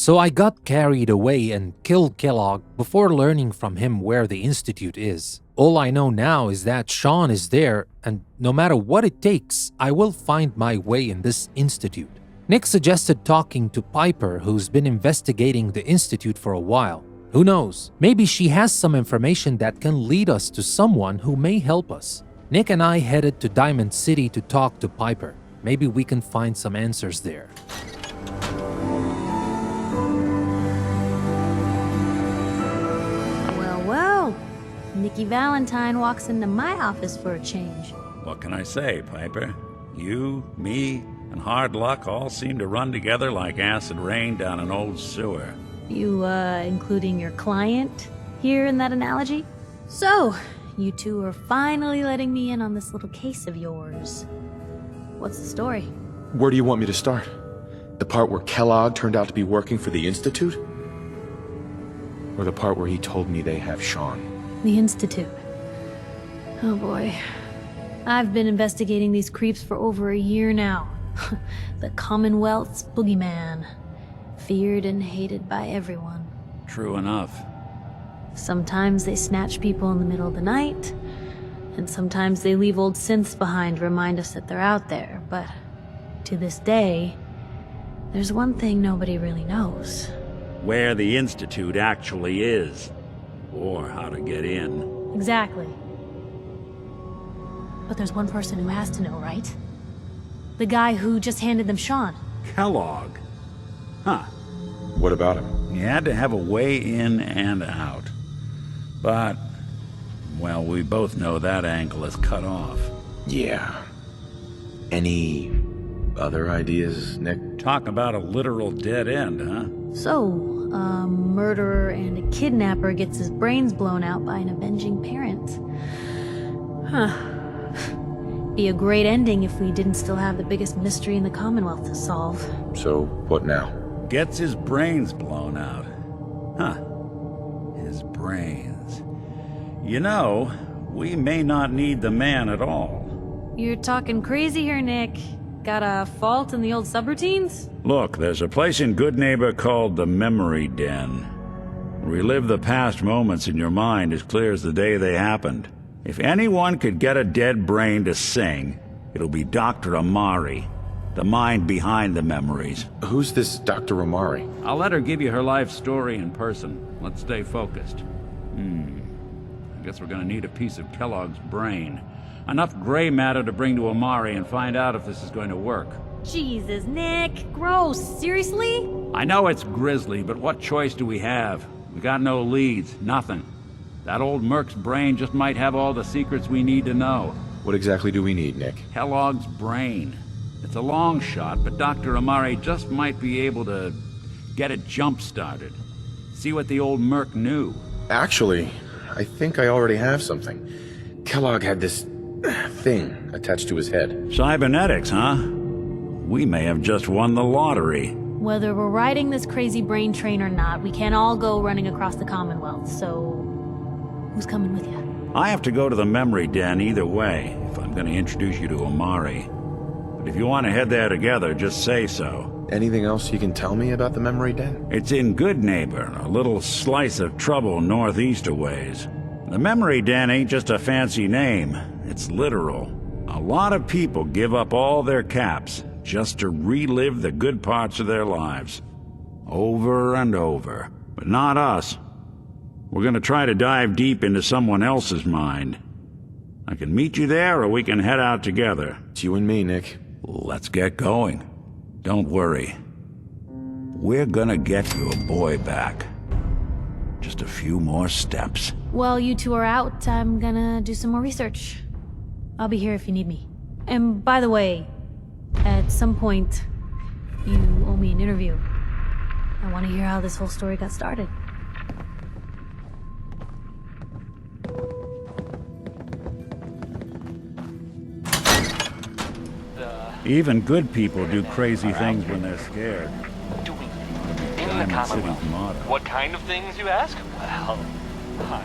So I got carried away and killed Kellogg before learning from him where the Institute is. All I know now is that Shaun is there, and no matter what it takes, I will find my way in this Institute. Nick suggested talking to Piper, who's been investigating the Institute for a while. Who knows? Maybe she has some information that can lead us to someone who may help us. Nick and I headed to Diamond City to talk to Piper. Maybe we can find some answers there. Well, Nikki Valentine walks into my office for a change. What can I say, Piper? You, me, and hard luck all seem to run together like acid rain down an old sewer. You, including your client here in that analogy? So, you two are finally letting me in on this little case of yours. What's the story? Where do you want me to start? The part where Kellogg turned out to be working for the Institute? Or the part where he told me they have Shaun? The Institute. Oh boy. I've been investigating these creeps for over a year now. The Commonwealth's boogeyman. Feared and hated by everyone. True enough. Sometimes they snatch people in the middle of the night, and sometimes they leave old synths behind to remind us that they're out there, but to this day, there's one thing nobody really knows. Where the Institute actually is. Or how to get in. Exactly. But there's one person who has to know, right? The guy who just handed them Shaun. Kellogg. Huh. What about him? He had to have a way in and out. But, well, we both know that angle is cut off. Yeah. Any other ideas, Nick? Talk about a literal dead end, huh? So, a murderer and a kidnapper gets his brains blown out by an avenging parent. Huh. Be a great ending if we didn't still have the biggest mystery in the Commonwealth to solve. So, what now? Gets his brains blown out. Huh. His brains. You know, we may not need the man at all. You're talking crazy here, Nick. Got a fault in the old subroutines? Look, there's a place in Good Neighbor called the Memory Den. Relive the past moments in your mind as clear as the day they happened. If anyone could get a dead brain to sing, it'll be Dr. Amari, the mind behind the memories. Who's this Dr. Amari? I'll let her give you her life story in person. Let's stay focused. I guess we're gonna need a piece of Kellogg's brain. Enough gray matter to bring to Amari and find out if this is going to work. Jesus, Nick. Gross. Seriously? I know it's grisly, but what choice do we have? We got no leads, nothing. That old Merc's brain just might have all the secrets we need to know. What exactly do we need, Nick? Kellogg's brain. It's a long shot, but Dr. Amari just might be able to get it jump-started. See what the old Merc knew. Actually, I think I already have something. Kellogg had this thing attached to his head. Cybernetics, huh? We may have just won the lottery. Whether we're riding this crazy brain train or not, we can't all go running across the Commonwealth, so... who's coming with you? I have to go to the Memory Den either way, if I'm going to introduce you to Amari. But if you want to head there together, just say so. Anything else you can tell me about the Memory Den? It's in Good Neighbor, a little slice of trouble northeast a ways. The Memory Den ain't just a fancy name, it's literal. A lot of people give up all their caps just to relive the good parts of their lives. Over and over. But not us. We're gonna try to dive deep into someone else's mind. I can meet you there, or we can head out together. It's you and me, Nick. Let's get going. Don't worry. We're gonna get your boy back. Just a few more steps. While you two are out, I'm gonna do some more research. I'll be here if you need me. And by the way, at some point, you owe me an interview. I want to hear how this whole story got started. Even good people do crazy things when they're scared. Doing in the Diamond City's Commonwealth. motto. What kind of things, you ask? Well, hi.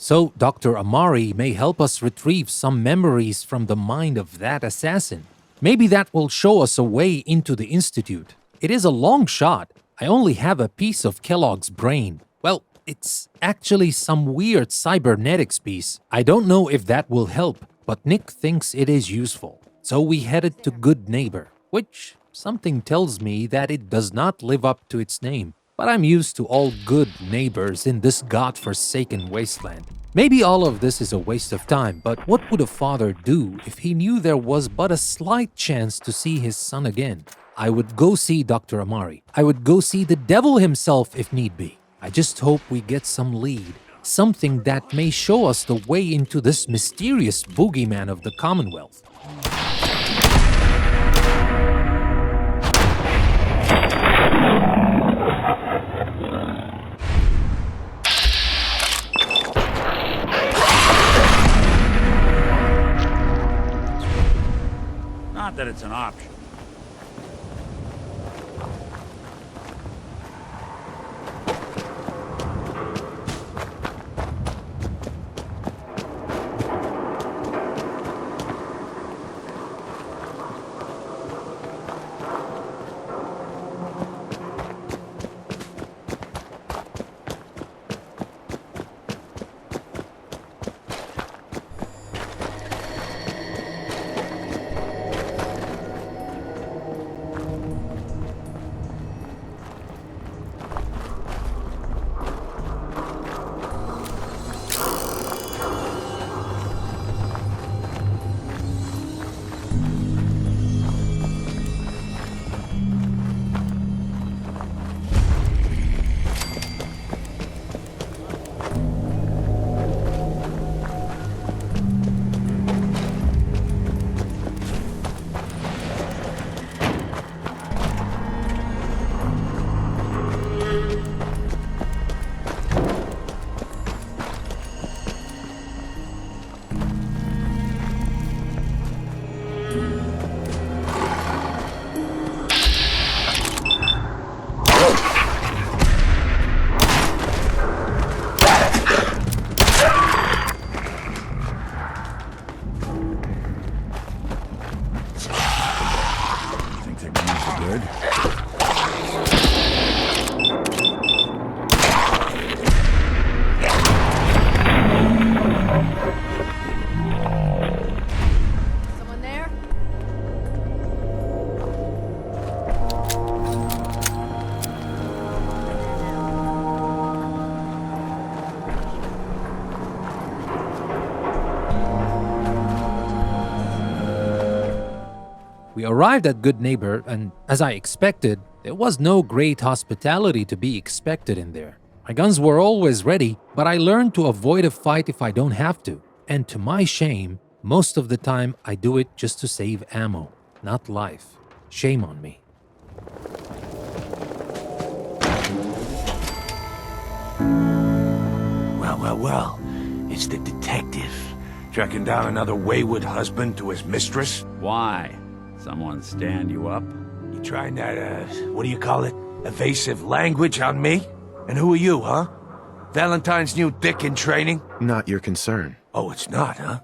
So Dr. Amari may help us retrieve some memories from the mind of that assassin. Maybe that will show us a way into the Institute. It is a long shot. I only have a piece of Kellogg's brain. Well, it's actually some weird cybernetics piece. I don't know if that will help, but Nick thinks it is useful. So we headed to Good Neighbor, which something tells me that it does not live up to its name. But I'm used to all good neighbors in this godforsaken wasteland. Maybe all of this is a waste of time, but what would a father do if he knew there was but a slight chance to see his son again? I would go see Dr. Amari. I would go see the devil himself if need be. I just hope we get some lead, something that may show us the way into this mysterious boogeyman of the Commonwealth. Not that it's an option. We arrived at Good Neighbor, and as I expected, there was no great hospitality to be expected in there. My guns were always ready, but I learned to avoid a fight if I don't have to. And to my shame, most of the time I do it just to save ammo, not life. Shame on me. Well. It's the detective. Tracking down another wayward husband to his mistress? Why? Someone stand you up? You trying that, what do you call it? Evasive language on me? And who are you, huh? Valentine's new dick in training? Not your concern. Oh, it's not, huh?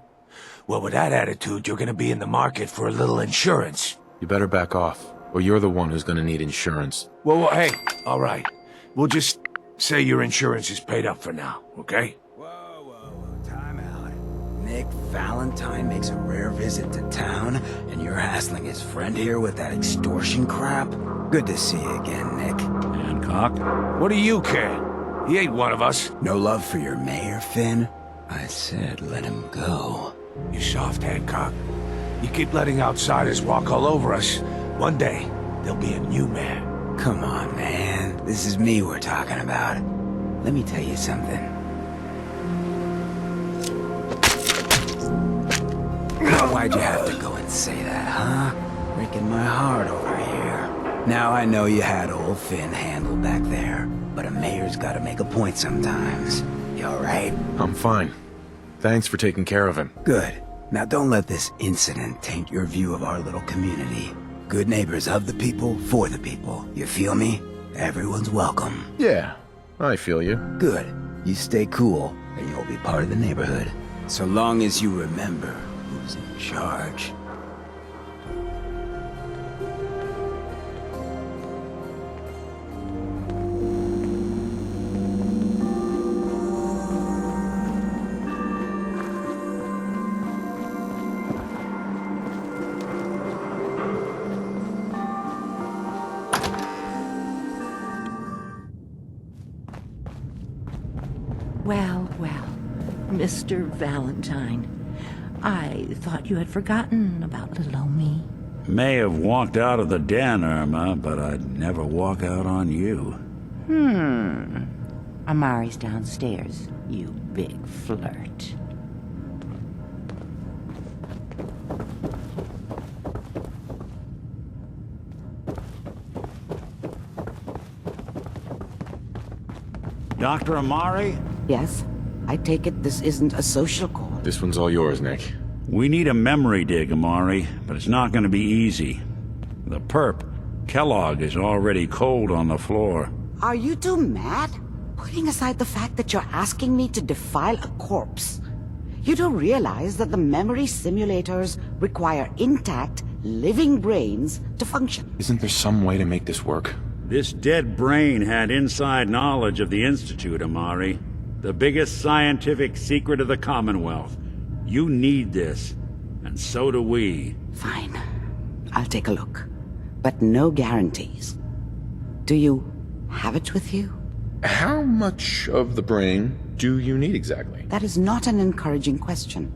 Well, with that attitude, you're gonna be in the market for a little insurance. You better back off, or you're the one who's gonna need insurance. Well, hey, all right. We'll just say your insurance is paid up for now, okay? Whoa, time out. Nick Valentine makes a rare visit to town, and you're hassling his friend here with that extortion crap? Good to see you again, Nick. Hancock? What do you care? He ain't one of us. No love for your mayor, Finn? I said let him go. You soft, Hancock. You keep letting outsiders walk all over us. One day, there'll be a new mayor. Come on, man. This is me we're talking about. Let me tell you something. Why'd you have to go and say that, huh? Breaking my heart over here. Now I know you had old Finn handled back there, but a mayor's gotta make a point sometimes. You alright? I'm fine. Thanks for taking care of him. Good. Now don't let this incident taint your view of our little community. Good neighbors of the people, for the people. You feel me? Everyone's welcome. Yeah, I feel you. Good. You stay cool. and you'll be part of the neighborhood. So long as you remember who's in charge. Well, well, Mr. Valentine. I thought you had forgotten about little old me. May have walked out of the den, Irma, but I'd never walk out on you. Amari's downstairs, you big flirt. Dr. Amari? Yes? I take it this isn't a social call. This one's all yours, Nick. We need a memory dig, Amari, but it's not going to be easy. The perp, Kellogg, is already cold on the floor. Are you two mad? Putting aside the fact that you're asking me to defile a corpse, you do realize that the memory simulators require intact, living brains to function. Isn't there some way to make this work? This dead brain had inside knowledge of the Institute, Amari. The biggest scientific secret of the Commonwealth. You need this, and so do we. Fine. I'll take a look. But no guarantees. Do you have it with you? How much of the brain do you need exactly? That is not an encouraging question.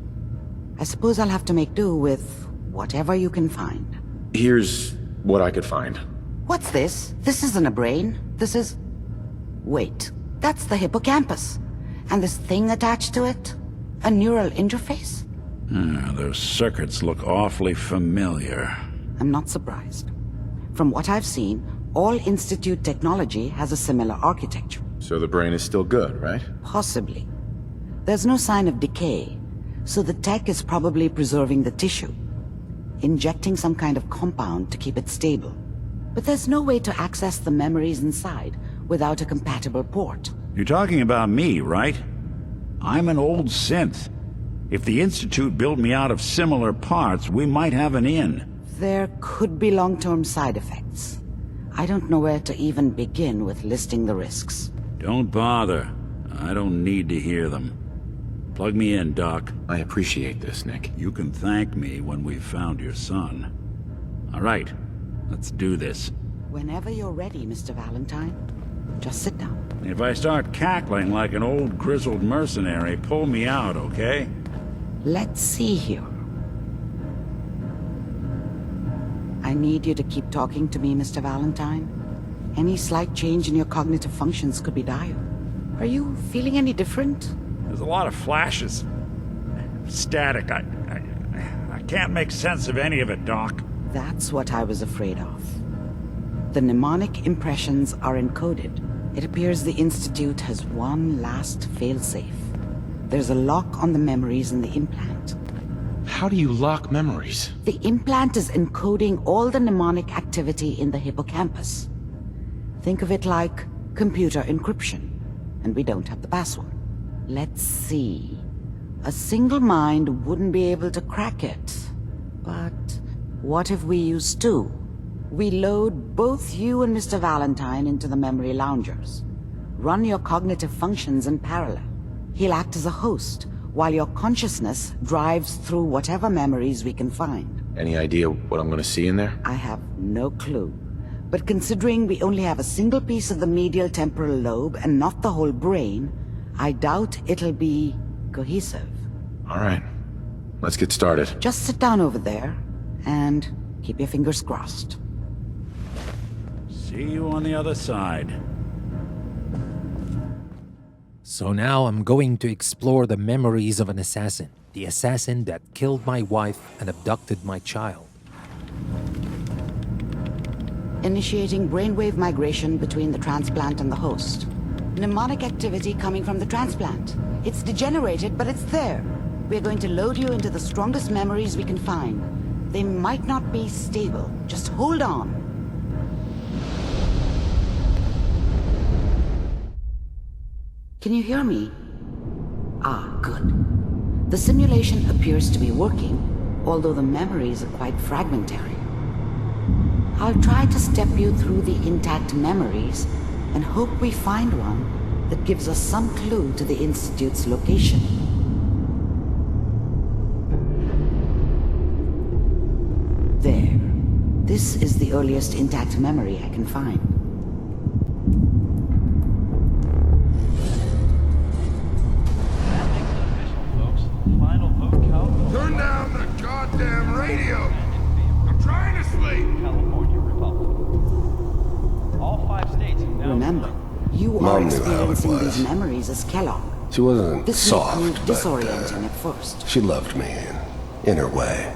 I suppose I'll have to make do with whatever you can find. Here's what I could find. What's this? This isn't a brain. This is... Wait. That's the hippocampus. And this thing attached to it? A neural interface? Those circuits look awfully familiar. I'm not surprised. From what I've seen, all Institute technology has a similar architecture. So the brain is still good, right? Possibly. There's no sign of decay, so the tech is probably preserving the tissue, injecting some kind of compound to keep it stable. But there's no way to access the memories inside without a compatible port. You're talking about me, right? I'm an old synth. If the Institute built me out of similar parts, we might have an in. There could be long-term side effects. I don't know where to even begin with listing the risks. Don't bother. I don't need to hear them. Plug me in, Doc. I appreciate this, Nick. You can thank me when we've found your son. All right, let's do this. Whenever you're ready, Mr. Valentine. Just sit down. If I start cackling like an old grizzled mercenary, pull me out, okay? Let's see here. I need you to keep talking to me, Mr. Valentine. Any slight change in your cognitive functions could be dire. Are you feeling any different? There's a lot of flashes. Static. I can't make sense of any of it, Doc. That's what I was afraid of. The mnemonic impressions are encoded. It appears the Institute has one last failsafe. There's a lock on the memories in the implant. How do you lock memories? The implant is encoding all the mnemonic activity in the hippocampus. Think of it like computer encryption, and we don't have the password. Let's see. A single mind wouldn't be able to crack it. But what if we use two? We load both you and Mr. Valentine into the memory loungers. Run your cognitive functions in parallel. He'll act as a host, while your consciousness drives through whatever memories we can find. Any idea what I'm gonna see in there? I have no clue. But considering we only have a single piece of the medial temporal lobe and not the whole brain, I doubt it'll be cohesive. All right, let's get started. Just sit down over there and keep your fingers crossed. See you on the other side. So now I'm going to explore the memories of an assassin. The assassin that killed my wife and abducted my child. Initiating brainwave migration between the transplant and the host. Mnemonic activity coming from the transplant. It's degenerated, but it's there. We're going to load you into the strongest memories we can find. They might not be stable. Just hold on. Can you hear me? Ah, good. The simulation appears to be working, although the memories are quite fragmentary. I'll try to step you through the intact memories and hope we find one that gives us some clue to the Institute's location. There. This is the earliest intact memory I can find. Turn down the goddamn radio! I'm trying to sleep! California Republic. All 5 states have now... Remember, you are Mom knew how it experiencing was. these memories as Kellogg. She wasn't This soft, may prove but disorienting at first. she loved me in her way.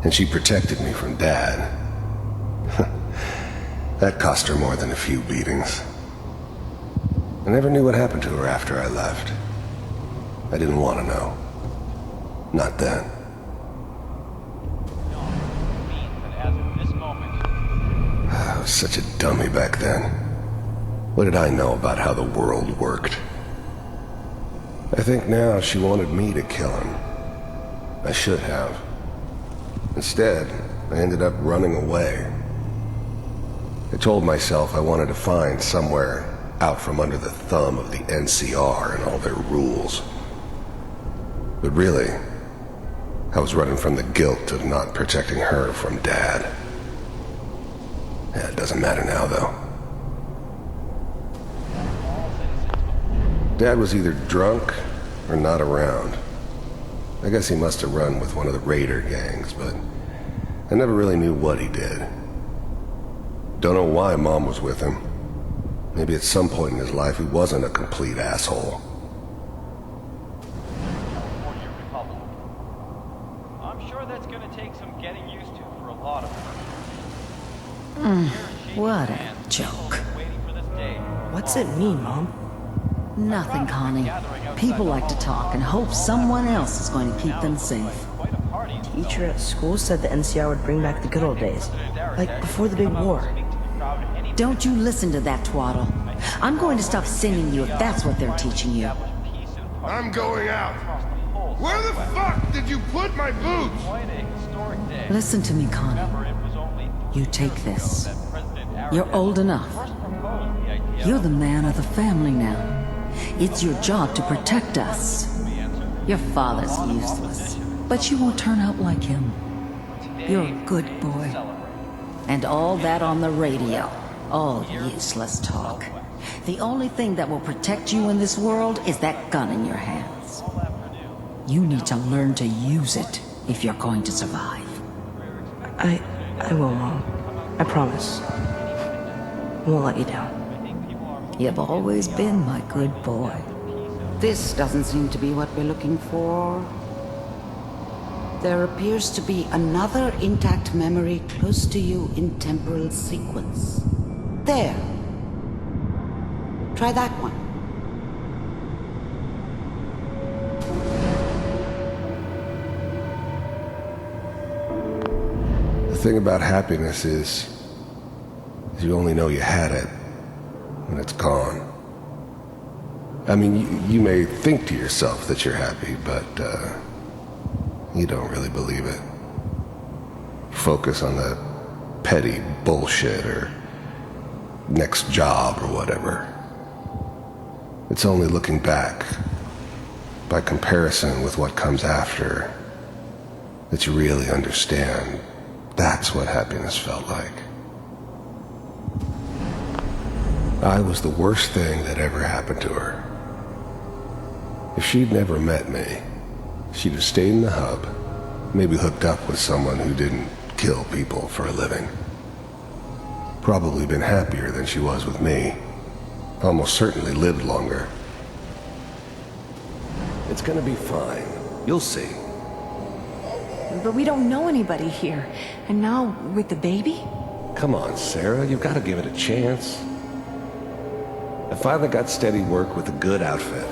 And she protected me from Dad. That cost her more than a few beatings. I never knew what happened to her after I left. I didn't want to know. Not then. I was such a dummy back then. What did I know about how the world worked? I think now she wanted me to kill him. I should have. Instead, I ended up running away. I told myself I wanted to find somewhere out from under the thumb of the NCR and all their rules. But really, I was running from the guilt of not protecting her from Dad. Yeah, it doesn't matter now, though. Dad was either drunk or not around. I guess he must have run with one of the raider gangs, but I never really knew what he did. Don't know why Mom was with him. Maybe at some point in his life he wasn't a complete asshole. I'm sure that's going to take some getting used to for a lot of What a joke. What's it mean, Mom? Nothing, Connie. People like to talk and hope someone else is going to keep them safe. Teacher at school said the NCR would bring back the good old days, like before the big war. Don't you listen to that twaddle. I'm going to stop singing you if that's what they're teaching you. I'm going out. Where the fuck did you put my boots? Listen to me, Connie. You take this. You're old enough. You're the man of the family now. It's your job to protect us. Your father's useless, but you won't turn out like him. You're a good boy. And all that on the radio, all useless talk. The only thing that will protect you in this world is that gun in your hands. You need to learn to use it if you're going to survive. I will, Mom. I promise. I won't let you down. You've always been my good boy. This doesn't seem to be what we're looking for. There appears to be another intact memory close to you in temporal sequence. There. Try that one. The thing about happiness is you only know you had it when it's gone. I mean, you may think to yourself that you're happy, but you don't really believe it. Focus on the petty bullshit or next job or whatever. It's only looking back, by comparison with what comes after, that you really understand that's what happiness felt like. I was the worst thing that ever happened to her. If she'd never met me, she'd have stayed in the hub, maybe hooked up with someone who didn't kill people for a living. Probably been happier than she was with me. Almost certainly lived longer. It's gonna be fine. You'll see. But we don't know anybody here. And now, with the baby? Come on, Sarah, you've got to give it a chance. I finally got steady work with a good outfit.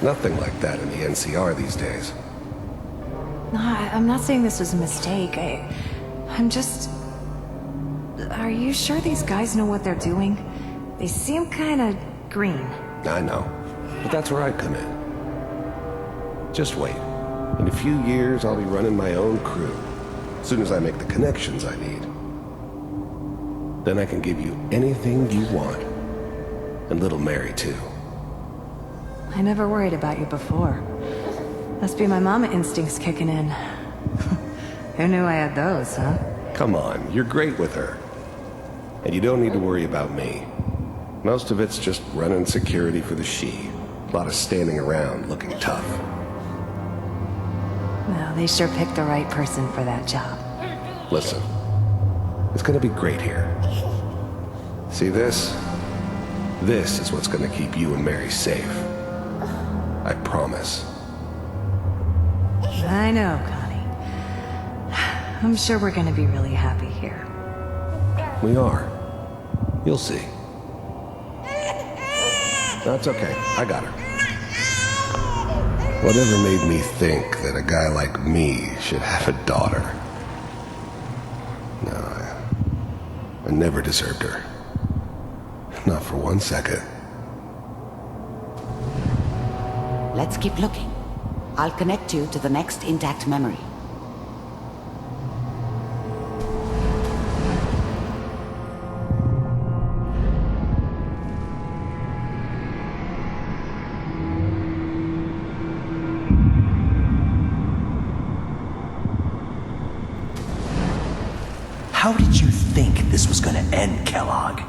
Nothing like that in the NCR these days. No, I'm not saying this was a mistake. I'm just... Are you sure these guys know what they're doing? They seem kinda green. I know, but that's where I come in. Just wait. In a few years, I'll be running my own crew. As soon as I make the connections I need. Then I can give you anything you want. And little Mary, too. I never worried about you before. Must be my mama instincts kicking in. Who knew I had those, huh? Come on, you're great with her. And you don't need to worry about me. Most of it's just running security for the she. A lot of standing around looking tough. Well, they sure picked the right person for that job. Listen, it's gonna be great here. See this? This is what's gonna keep you and Mary safe. I promise. I know, Connie. I'm sure we're gonna be really happy here. We are. You'll see. That's okay. I got her. Whatever made me think that a guy like me should have a daughter? No, I never deserved her. Not for 1 second. Let's keep looking. I'll connect you to the next intact memory. How did you think this was gonna end, Kellogg?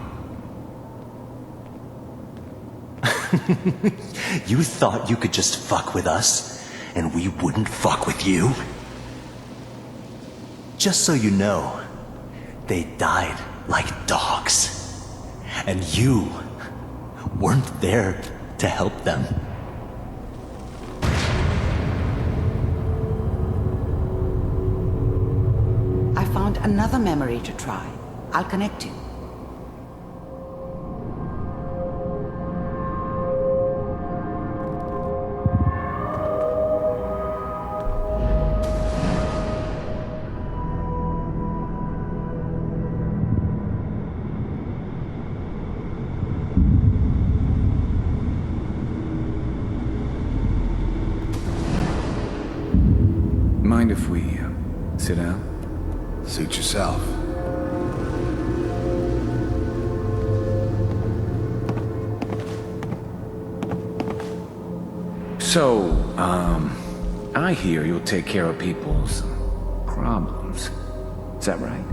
You thought you could just fuck with us, and we wouldn't fuck with you? Just so you know, they died like dogs. And you weren't there to help them. I found another memory to try. I'll connect you. Mind if we sit down? Suit yourself. So, I hear you'll take care of people's problems. Is that right?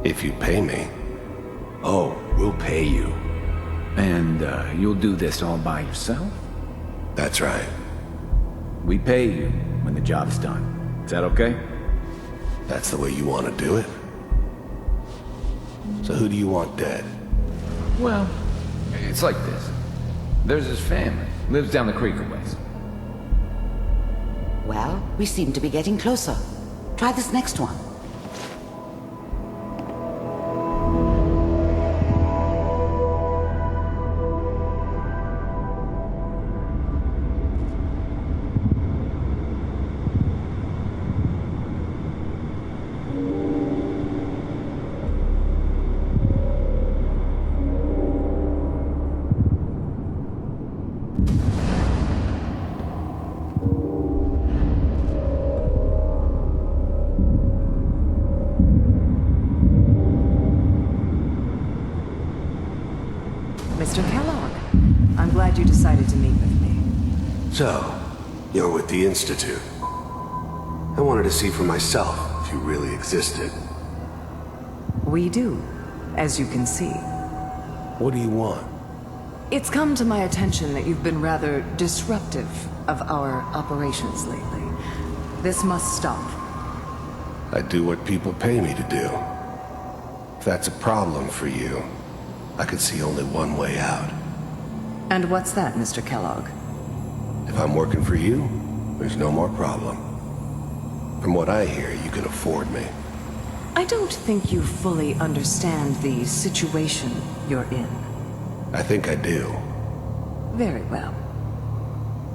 If you pay me. Oh, we'll pay you. And, you'll do this all by yourself? That's right. We pay you when the job's done. Is that okay? That's the way you want to do it? So who do you want dead? Well, it's like this. There's his family. Lives down the creek a ways. Well, we seem to be getting closer. Try this next one. Mr. Kellogg, I'm glad you decided to meet with me. So, you're with the Institute. I wanted to see for myself if you really existed. We do, as you can see. What do you want? It's come to my attention that you've been rather disruptive of our operations lately. This must stop. I do what people pay me to do. If that's a problem for you, I could see only one way out. And what's that, Mr. Kellogg? If I'm working for you, there's no more problem. From what I hear, you can afford me. I don't think you fully understand the situation you're in. I think I do. Very well.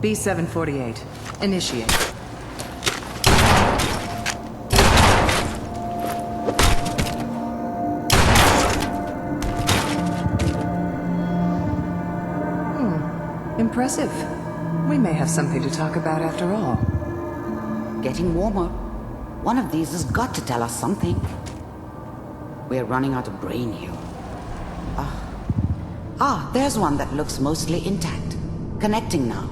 B-748, initiate. Impressive. We may have something to talk about after all. Getting warmer. One of these has got to tell us something. We're running out of brain here. There's one that looks mostly intact. Connecting now.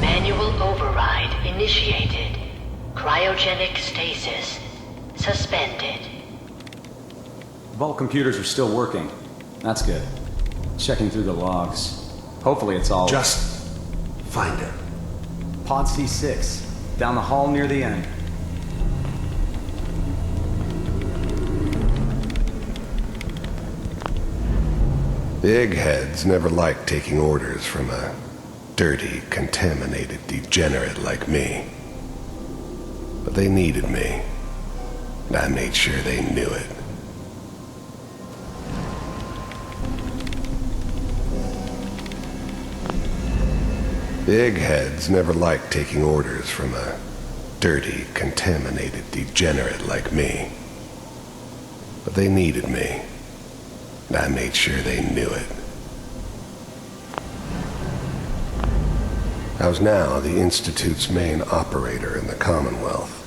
Manual override initiated. Cryogenic stasis suspended. Vault computers are still working. That's good. Checking through the logs. Hopefully it's all... Just find it. Pod C6. Down the hall near the end. The eggheads never liked taking orders from a dirty, contaminated degenerate like me. But they needed me, and I made sure they knew it. The eggheads never liked taking orders from a dirty, contaminated degenerate like me. But they needed me, and I made sure they knew it. I was now the Institute's main operator in the Commonwealth.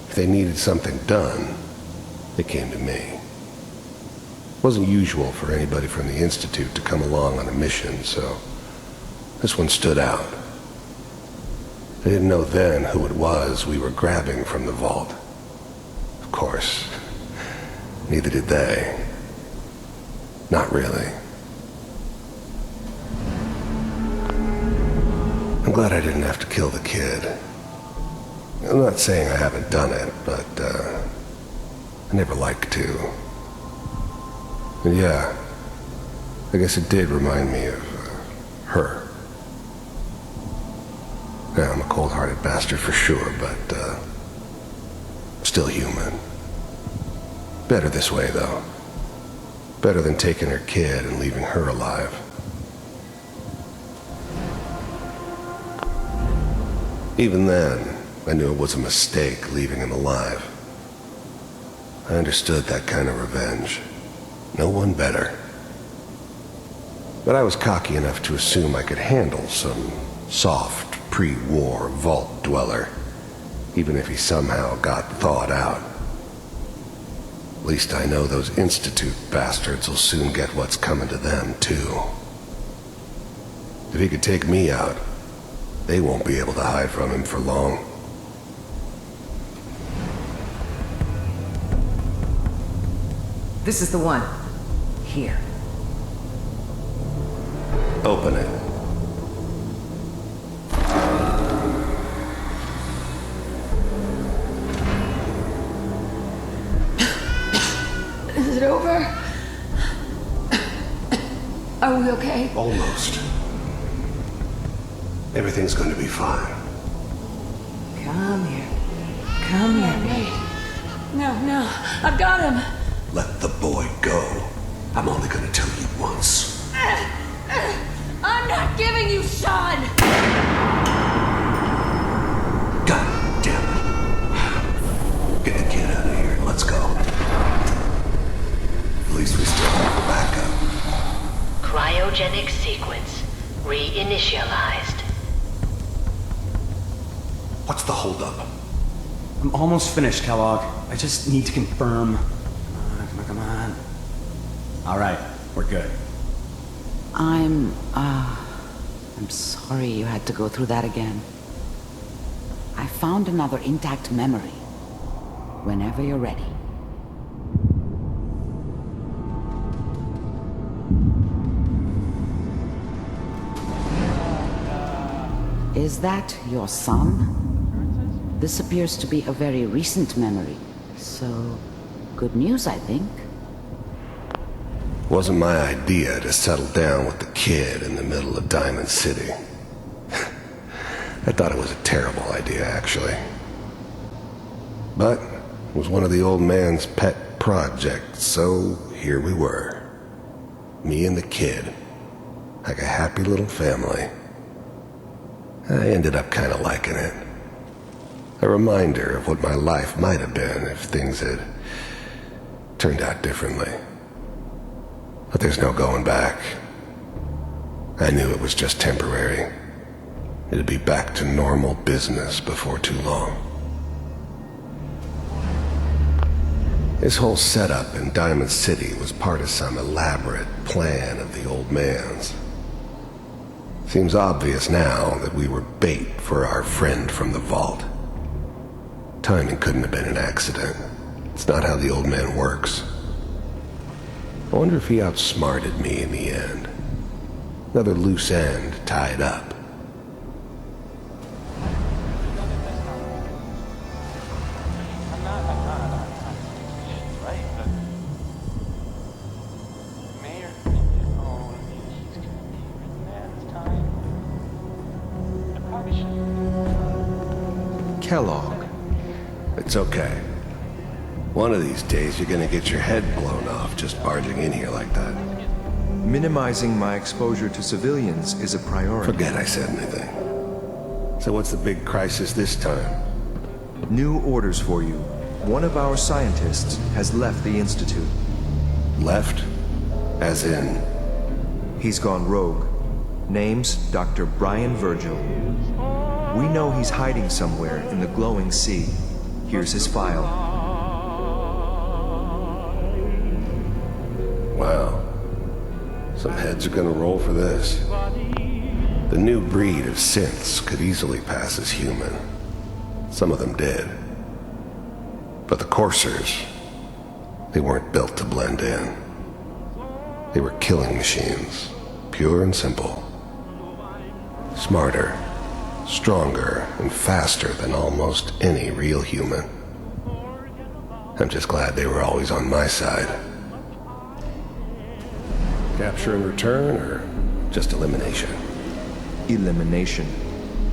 If they needed something done, they came to me. It wasn't usual for anybody from the Institute to come along on a mission, so this one stood out. They didn't know then who it was we were grabbing from the vault. Of course, neither did they. Not really. I'm glad I didn't have to kill the kid. I'm not saying I haven't done it, but I never like to. And yeah, I guess it did remind me of her. Yeah, I'm a cold-hearted bastard for sure, but still human. Better this way, though. Better than taking her kid and leaving her alive. Even then, I knew it was a mistake leaving him alive. I understood that kind of revenge. No one better. But I was cocky enough to assume I could handle some soft, pre-war vault dweller, even if he somehow got thawed out. At least I know those Institute bastards will soon get what's coming to them, too. If he could take me out, they won't be able to hide from him for long. This is the one. Here. Open it. Is it over? Are we okay? Almost. Everything's going to be fine. Come here. Come here. Wait. No. I've got him. Let the boy go. I'm only going to tell you once. I'm not giving you Shaun! God damn it. Get the kid out of here. Let's go. At least we still have a backup. Cryogenic sequence reinitialized. What's the holdup? I'm almost finished, Kellogg. I just need to confirm. Come on. All right, we're good. I'm sorry you had to go through that again. I found another intact memory. Whenever you're ready. Is that your son? This appears to be a very recent memory, so good news, I think. Wasn't my idea to settle down with the kid in the middle of Diamond City. I thought it was a terrible idea, actually. But it was one of the old man's pet projects, so here we were. Me and the kid, like a happy little family. I ended up kind of liking it. A reminder of what my life might have been if things had turned out differently. But there's no going back. I knew it was just temporary. It'd be back to normal business before too long. This whole setup in Diamond City was part of some elaborate plan of the old man's. Seems obvious now that we were bait for our friend from the vault. Timing couldn't have been an accident. It's not how the old man works. I wonder if he outsmarted me in the end. Another loose end tied up. Kellogg. It's okay. One of these days you're gonna get your head blown off just barging in here like that. Minimizing my exposure to civilians is a priority. Forget I said anything. So what's the big crisis this time? New orders for you. One of our scientists has left the Institute. Left? As in? He's gone rogue. Name's Dr. Brian Virgil. We know he's hiding somewhere in the glowing sea. Here's his file. Wow. Some heads are gonna roll for this. The new breed of synths could easily pass as human. Some of them did. But the coursers, they weren't built to blend in. They were killing machines, pure and simple. Smarter, stronger, and faster than almost any real human. I'm just glad they were always on my side. Capture and return, or just elimination? Elimination.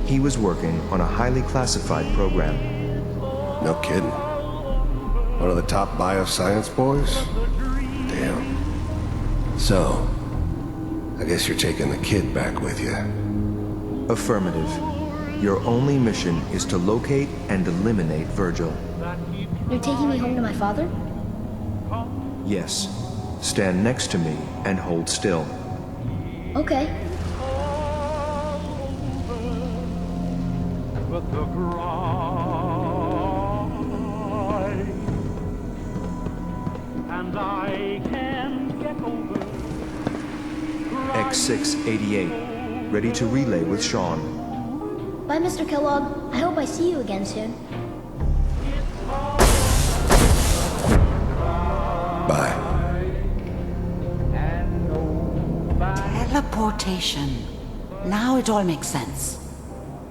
He was working on a highly classified program. No kidding. One of the top bioscience boys? Damn. So, I guess you're taking the kid back with you. Affirmative. Your only mission is to locate and eliminate Virgil. You're taking me home to my father? Yes. Stand next to me and hold still. Okay. X688. Ready to relay with Shaun. Bye, Mr. Kellogg. I hope I see you again soon. Bye. Teleportation. Now it all makes sense.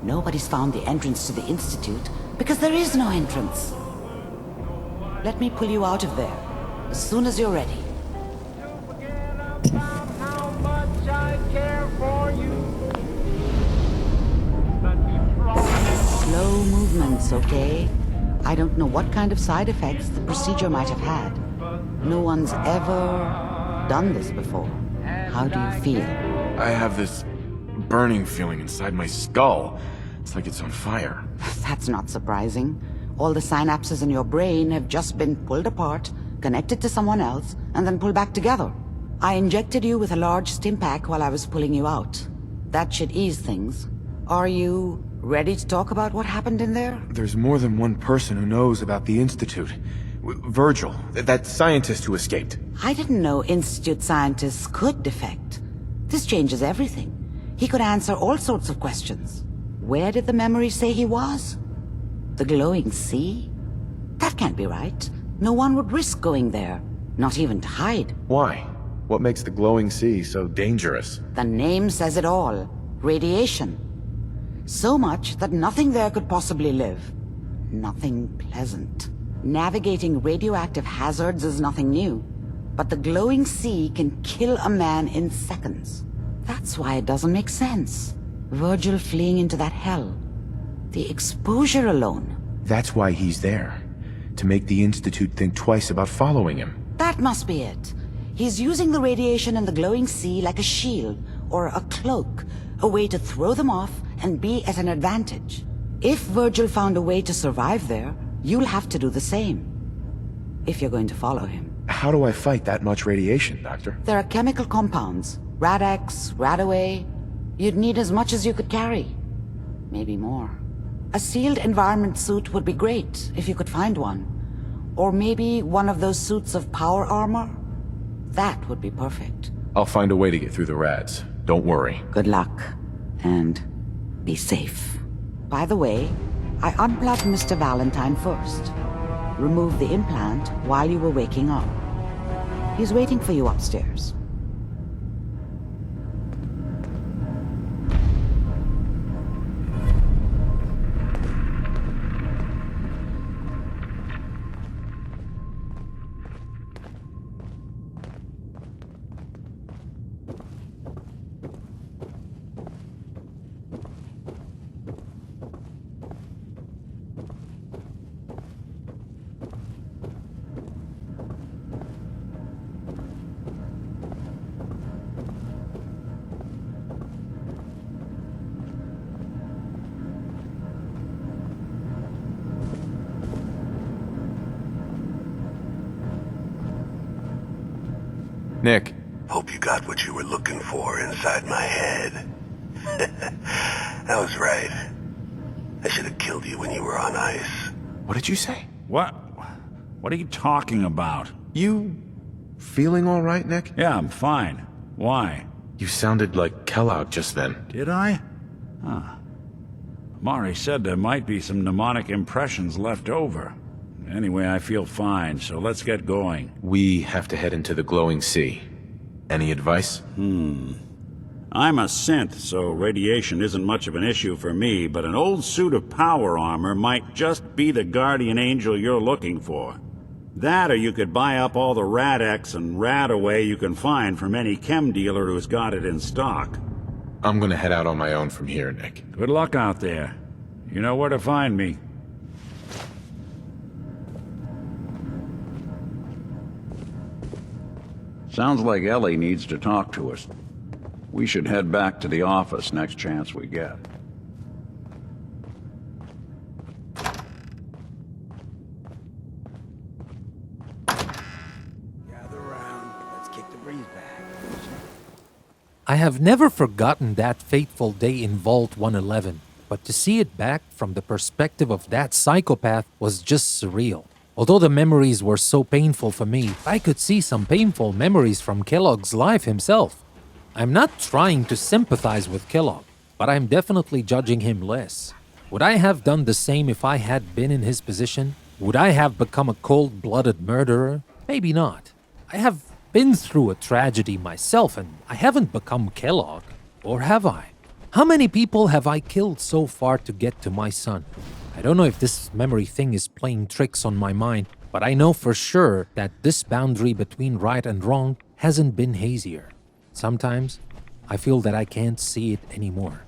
Nobody's found the entrance to the Institute because there is no entrance. Let me pull you out of there as soon as you're ready. Slow movements, okay? I don't know what kind of side effects the procedure might have had. No one's ever done this before. How do you feel? I have this burning feeling inside my skull. It's like it's on fire. That's not surprising. All the synapses in your brain have just been pulled apart, connected to someone else, and then pulled back together. I injected you with a large stim pack while I was pulling you out. That should ease things. Are you ready to talk about what happened in there? There's more than one person who knows about the Institute. Virgil, that scientist who escaped. I didn't know Institute scientists could defect. This changes everything. He could answer all sorts of questions. Where did the memory say he was? The glowing sea? That can't be right. No one would risk going there, not even to hide. Why? What makes the glowing sea so dangerous? The name says it all. Radiation. So much that nothing there could possibly live. Nothing pleasant. Navigating radioactive hazards is nothing new. But the glowing sea can kill a man in seconds. That's why it doesn't make sense. Virgil fleeing into that hell. The exposure alone. That's why he's there. To make the Institute think twice about following him. That must be it. He's using the radiation in the glowing sea like a shield or a cloak, a way to throw them off and be at an advantage. If Virgil found a way to survive there, you'll have to do the same. If you're going to follow him. How do I fight that much radiation, Doctor? There are chemical compounds. Rad-X, Radaway. You'd need as much as you could carry. Maybe more. A sealed environment suit would be great, if you could find one. Or maybe one of those suits of power armor? That would be perfect. I'll find a way to get through the rads. Don't worry. Good luck. And be safe. By the way, I unplugged Mr. Valentine first. Removed the implant while you were waking up. He's waiting for you upstairs. Nick. Hope you got what you were looking for inside my head. I was right. I should have killed you when you were on ice. What did you say? What? What are you talking about? You feeling all right, Nick? Yeah, I'm fine. Why? You sounded like Kellogg just then. Did I? Huh. Mari said there might be some mnemonic impressions left over. Anyway, I feel fine, so let's get going. We have to head into the glowing sea. Any advice? I'm a synth, so radiation isn't much of an issue for me, but an old suit of power armor might just be the guardian angel you're looking for. That, or you could buy up all the Rad-X and Radaway you can find from any chem dealer who's got it in stock. I'm gonna head out on my own from here, Nick. Good luck out there. You know where to find me. Sounds like Ellie needs to talk to us. We should head back to the office next chance we get. Gather around. Let's kick the breeze back. I have never forgotten that fateful day in Vault 111, but to see it back from the perspective of that psychopath was just surreal. Although the memories were so painful for me, I could see some painful memories from Kellogg's life himself. I'm not trying to sympathize with Kellogg, but I'm definitely judging him less. Would I have done the same if I had been in his position? Would I have become a cold-blooded murderer? Maybe not. I have been through a tragedy myself, and I haven't become Kellogg. Or have I? How many people have I killed so far to get to my son? I don't know if this memory thing is playing tricks on my mind, but I know for sure that this boundary between right and wrong hasn't been hazier. Sometimes, I feel that I can't see it anymore.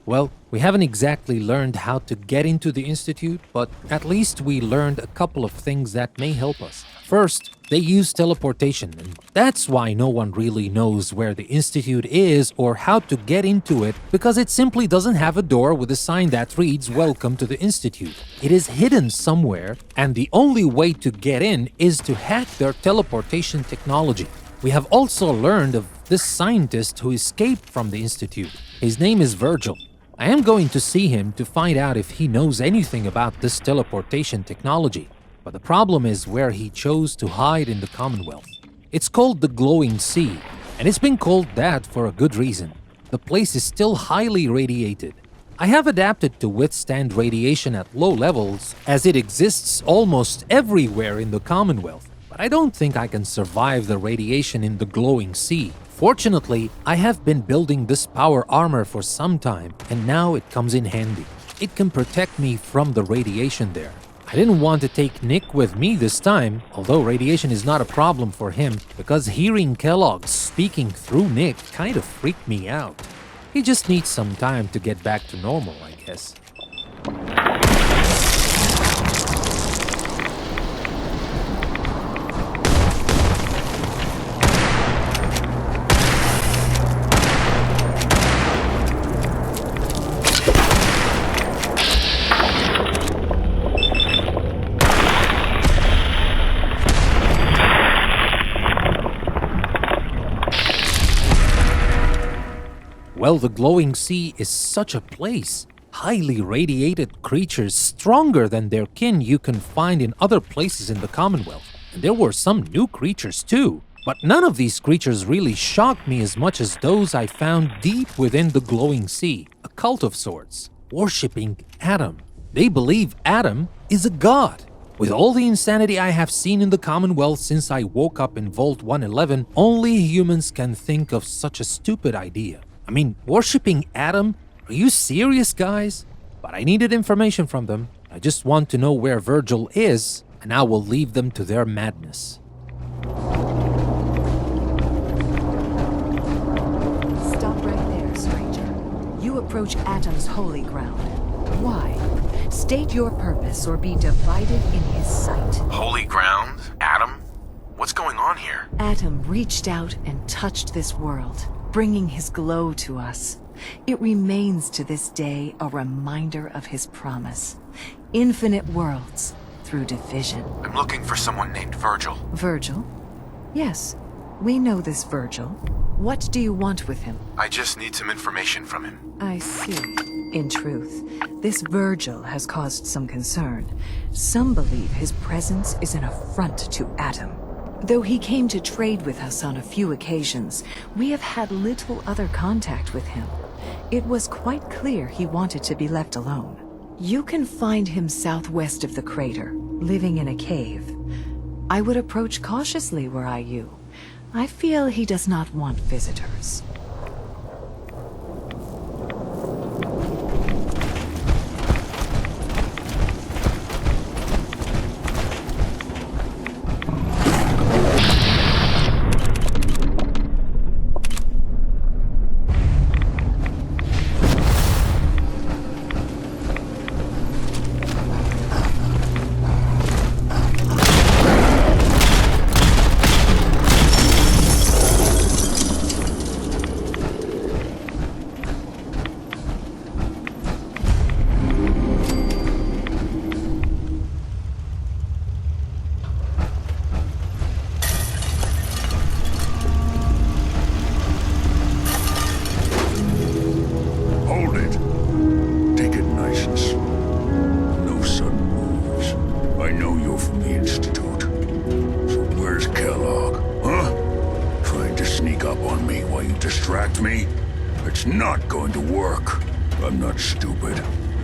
Well, we haven't exactly learned how to get into the Institute, but at least we learned a couple of things that may help us. First, they use teleportation, and that's why no one really knows where the Institute is or how to get into it, because it simply doesn't have a door with a sign that reads "Welcome to the Institute." It is hidden somewhere, and the only way to get in is to hack their teleportation technology. We have also learned of this scientist who escaped from the Institute. His name is Virgil. I am going to see him to find out if he knows anything about this teleportation technology. But the problem is where he chose to hide in the Commonwealth. It's called the Glowing Sea, and it's been called that for a good reason. The place is still highly radiated. I have adapted to withstand radiation at low levels, as it exists almost everywhere in the Commonwealth. But I don't think I can survive the radiation in the Glowing Sea. Fortunately, I have been building this power armor for some time, and now it comes in handy. It can protect me from the radiation there. I didn't want to take Nick with me this time, although radiation is not a problem for him, because hearing Kellogg speaking through Nick kind of freaked me out. He just needs some time to get back to normal, I guess. Well, the glowing sea is such a place. Highly radiated creatures stronger than their kin you can find in other places in the Commonwealth. And there were some new creatures too. But none of these creatures really shocked me as much as those I found deep within the glowing sea, a cult of sorts, worshipping Adam. They believe Adam is a god. With all the insanity I have seen in the Commonwealth since I woke up in Vault 111, only humans can think of such a stupid idea. I mean, worshipping Adam? Are you serious, guys? But I needed information from them. I just want to know where Virgil is, and I will leave them to their madness. Stop right there, stranger. You approach Atom's holy ground. Why? State your purpose or be divided in his sight. Holy ground? Adam? What's going on here? Atom reached out and touched this world, bringing his glow to us. It remains to this day a reminder of his promise. Infinite worlds through division. I'm looking for someone named Virgil. Virgil? Yes, we know this Virgil. What do you want with him? I just need some information from him. I see. In truth, this Virgil has caused some concern. Some believe his presence is an affront to Atom. Though he came to trade with us on a few occasions, we have had little other contact with him. It was quite clear he wanted to be left alone. You can find him southwest of the crater, living in a cave. I would approach cautiously were I you. I feel he does not want visitors.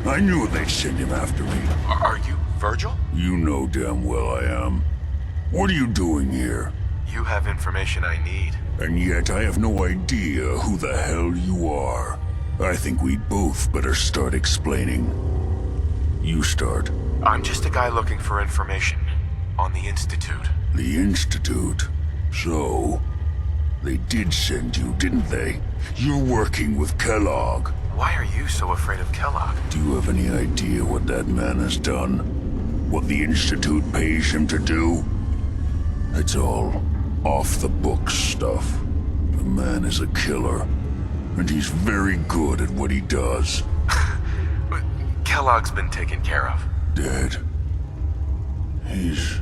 I knew they'd send him after me. Are you Virgil? You know damn well I am. What are you doing here? You have information I need. And yet I have no idea who the hell you are. I think we'd both better start explaining. You start. I'm just a guy looking for information on the Institute. The Institute? So, they did send you, didn't they? You're working with Kellogg. Why are you so afraid of Kellogg? Do you have any idea what that man has done? What the Institute pays him to do? It's all off-the-books stuff. The man is a killer, and he's very good at what he does. But Kellogg's been taken care of. Dead. He's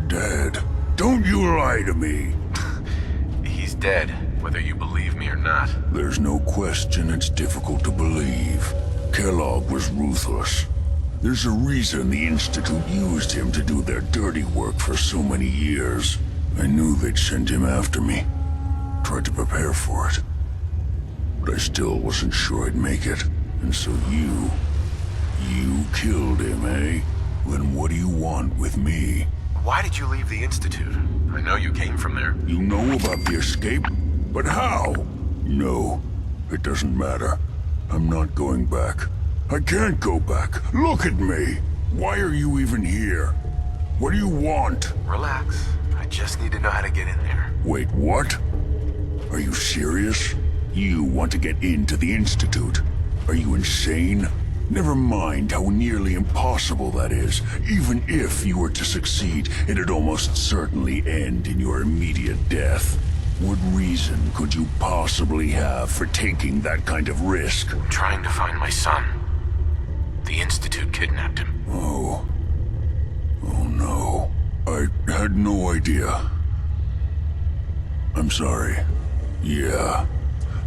dead. Don't you lie to me! He's dead, whether you believe me or not. There's no question it's difficult to believe. Kellogg was ruthless. There's a reason the Institute used him to do their dirty work for so many years. I knew they'd send him after me. Tried to prepare for it. But I still wasn't sure I'd make it. And so you killed him, eh? Then what do you want with me? Why did you leave the Institute? I know you came from there. You know about the escape? But how? No, it doesn't matter. I'm not going back. I can't go back. Look at me. Why are you even here? What do you want? Relax. I just need to know how to get in there. Wait, what? Are you serious? You want to get into the Institute? Are you insane? Never mind how nearly impossible that is. Even if you were to succeed, it'd almost certainly end in your immediate death. What reason could you possibly have for taking that kind of risk? Trying to find my son. The Institute kidnapped him. Oh no. I had no idea. I'm sorry. Yeah,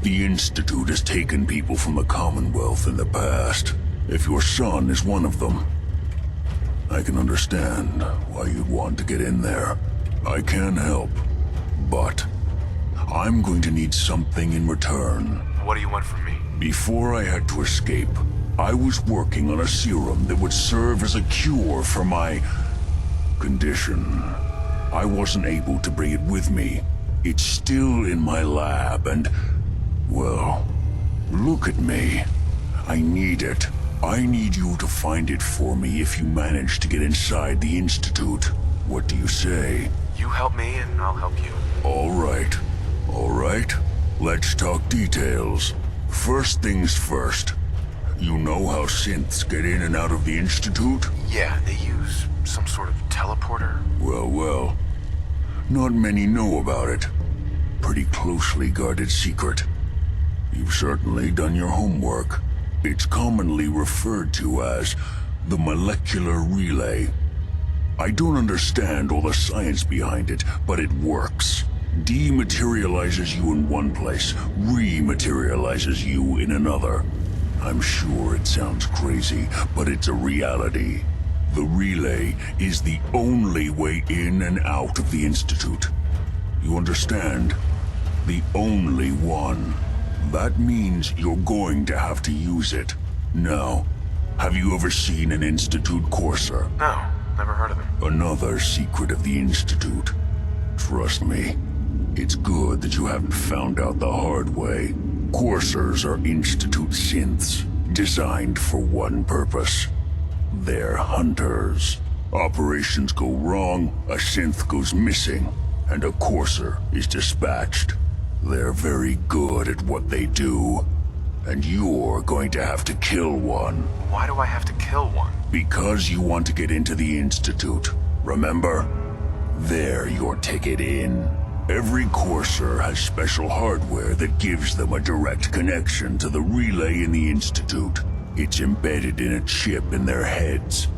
The Institute has taken people from the Commonwealth in the past. If your son is one of them, I can understand why you'd want to get in there. I can help, but I'm going to need something in return. What do you want from me? Before I had to escape, I was working on a serum that would serve as a cure for my condition. I wasn't able to bring it with me. It's still in my lab and, well, look at me. I need it. I need you to find it for me if you manage to get inside the Institute. What do you say? You help me and I'll help you. All right. All right. Let's talk details. First things first. You know how synths get in and out of the Institute? Yeah, they use some sort of teleporter. Well. Not many know about it. Pretty closely guarded secret. You've certainly done your homework. It's commonly referred to as the molecular relay. I don't understand all the science behind it, but it works. Dematerializes you in one place, rematerializes you in another. I'm sure it sounds crazy, but it's a reality. The relay is the only way in and out of the Institute. You understand? The only one. That means you're going to have to use it. Now, have you ever seen an Institute courser? No, never heard of them. Another secret of the Institute. Trust me, it's good that you haven't found out the hard way. Coursers are Institute synths, designed for one purpose. They're hunters. Operations go wrong, a synth goes missing, and a courser is dispatched. They're very good at what they do, and you're going to have to kill one. Why do I have to kill one? Because you want to get into the Institute, remember? They're your ticket in. Every courser has special hardware that gives them a direct connection to the relay in the Institute. It's embedded in a chip in their heads.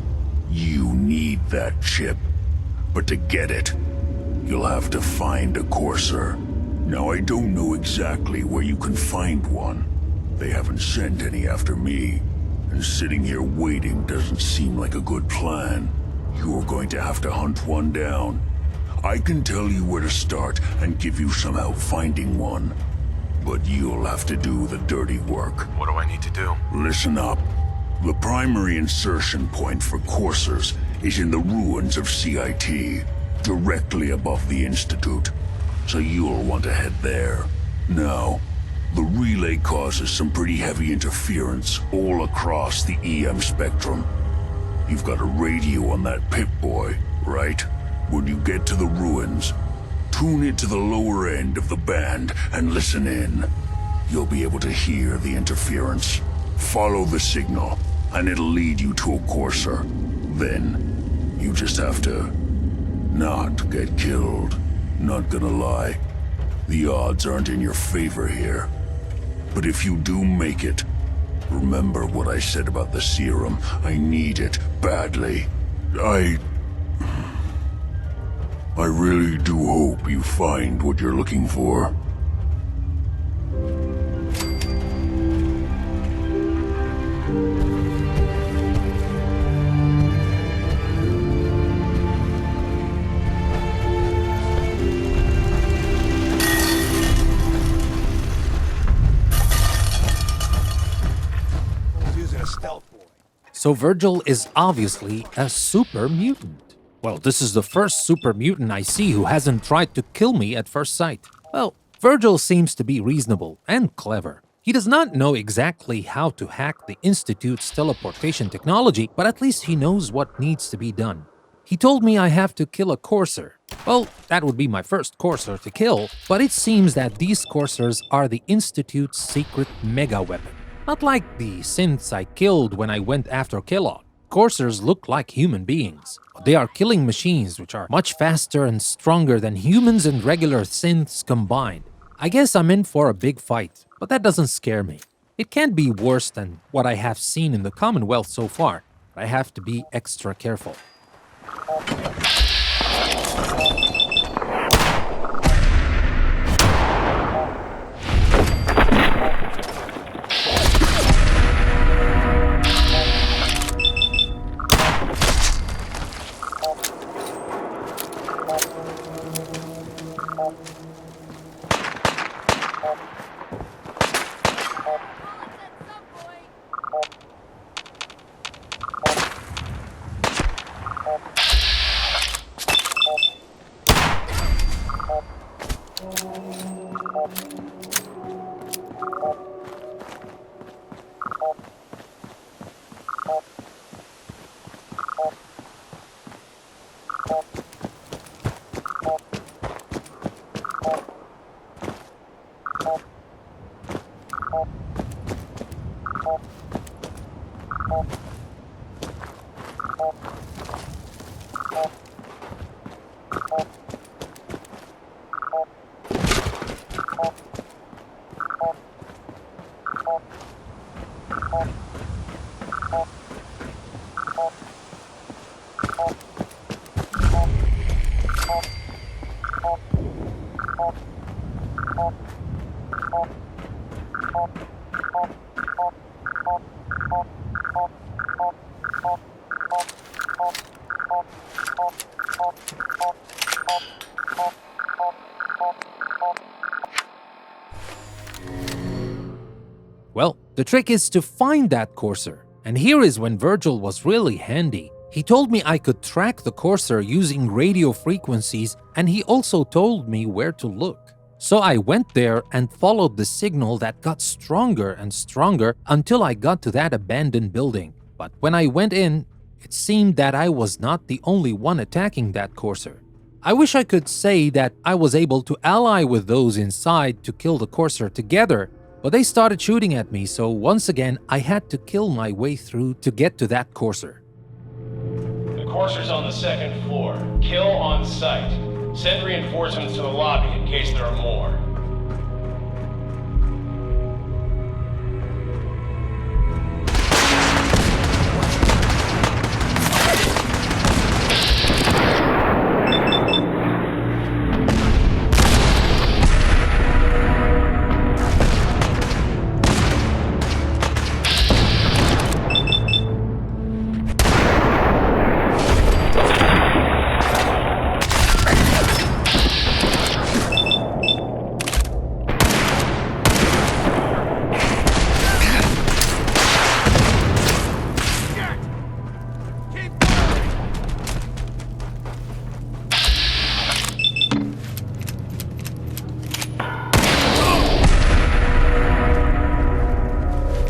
You need that chip. But to get it, you'll have to find a courser. Now, I don't know exactly where you can find one. They haven't sent any after me. And sitting here waiting doesn't seem like a good plan. You're going to have to hunt one down. I can tell you where to start and give you some help finding one. But you'll have to do the dirty work. What do I need to do? Listen up. The primary insertion point for coursers is in the ruins of CIT, directly above the Institute. So you'll want to head there. Now, the relay causes some pretty heavy interference all across the EM spectrum. You've got a radio on that Pip-Boy, right? When you get to the ruins, tune it to the lower end of the band and listen in. You'll be able to hear the interference. Follow the signal, and it'll lead you to a courser. Then, you just have to not get killed. Not gonna lie, the odds aren't in your favor here. But if you do make it, remember what I said about the serum. I need it badly. I really do hope you find what you're looking for. So Virgil is obviously a super mutant. Well, this is the first super mutant I see who hasn't tried to kill me at first sight. Well, Virgil seems to be reasonable and clever. He does not know exactly how to hack the Institute's teleportation technology, but at least he knows what needs to be done. He told me I have to kill a courser. Well, that would be my first courser to kill, but it seems that these coursers are the Institute's secret mega weapon. Not like the synths I killed when I went after Kellogg. Coursers look like human beings. They are killing machines which are much faster and stronger than humans and regular synths combined. I guess I'm in for a big fight, but that doesn't scare me. It can't be worse than what I have seen in the Commonwealth so far, but I have to be extra careful. Well, the trick is to find that courser. And here is when Virgil was really handy. He told me I could track the courser using radio frequencies, and he also told me where to look. So I went there and followed the signal that got stronger and stronger until I got to that abandoned building. But when I went in, it seemed that I was not the only one attacking that courser. I wish I could say that I was able to ally with those inside to kill the courser together, but they started shooting at me, so once again I had to kill my way through to get to that courser. The courser's on the second floor. Kill on sight. Send reinforcements to the lobby in case there are more.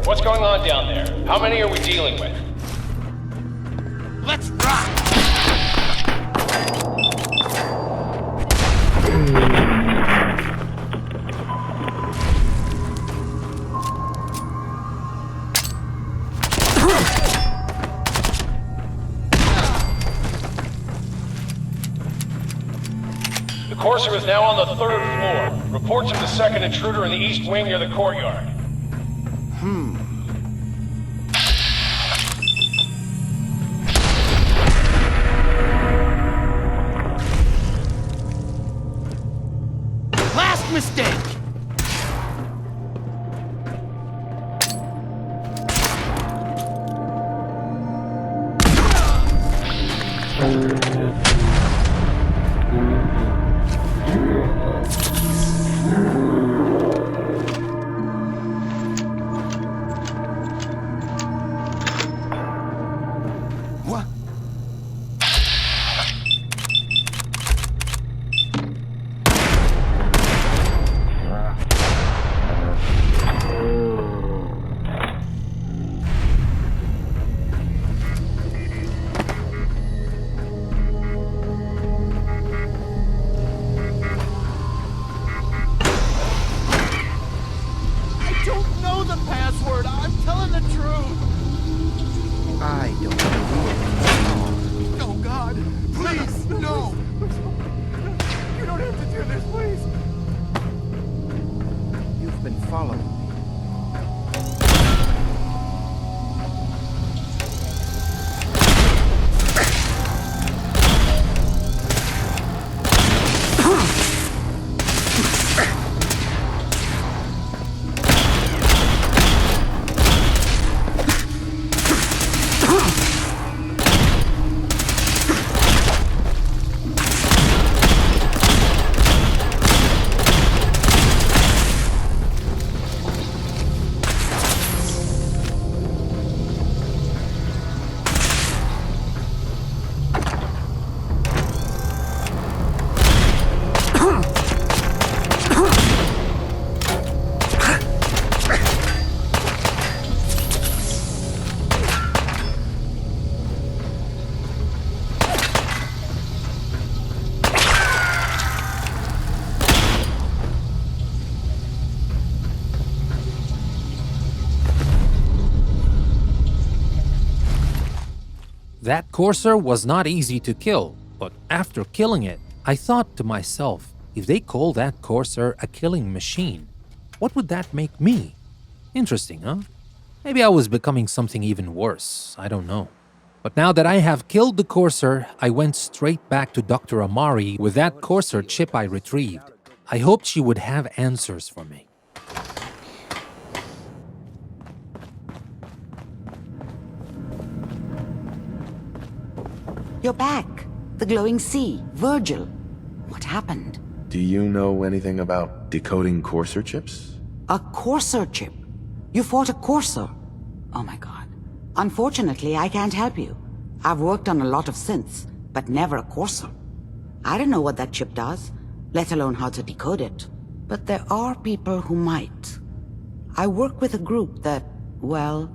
What's going on down there? How many are we dealing with? Let's rock! The courser is now on the third floor. Reports of the second intruder in the east wing near the courtyard. Last mistake! That courser was not easy to kill, but after killing it, I thought to myself, if they call that courser a killing machine, what would that make me? Interesting, huh? Maybe I was becoming something even worse, I don't know. But now that I have killed the courser, I went straight back to Dr. Amari with that courser chip I retrieved. I hoped she would have answers for me. You're back. The glowing sea. Virgil. What happened? Do you know anything about decoding courser chips? A courser chip? You fought a courser? Oh my god. Unfortunately, I can't help you. I've worked on a lot of synths, but never a courser. I don't know what that chip does, let alone how to decode it. But there are people who might. I work with a group that, well,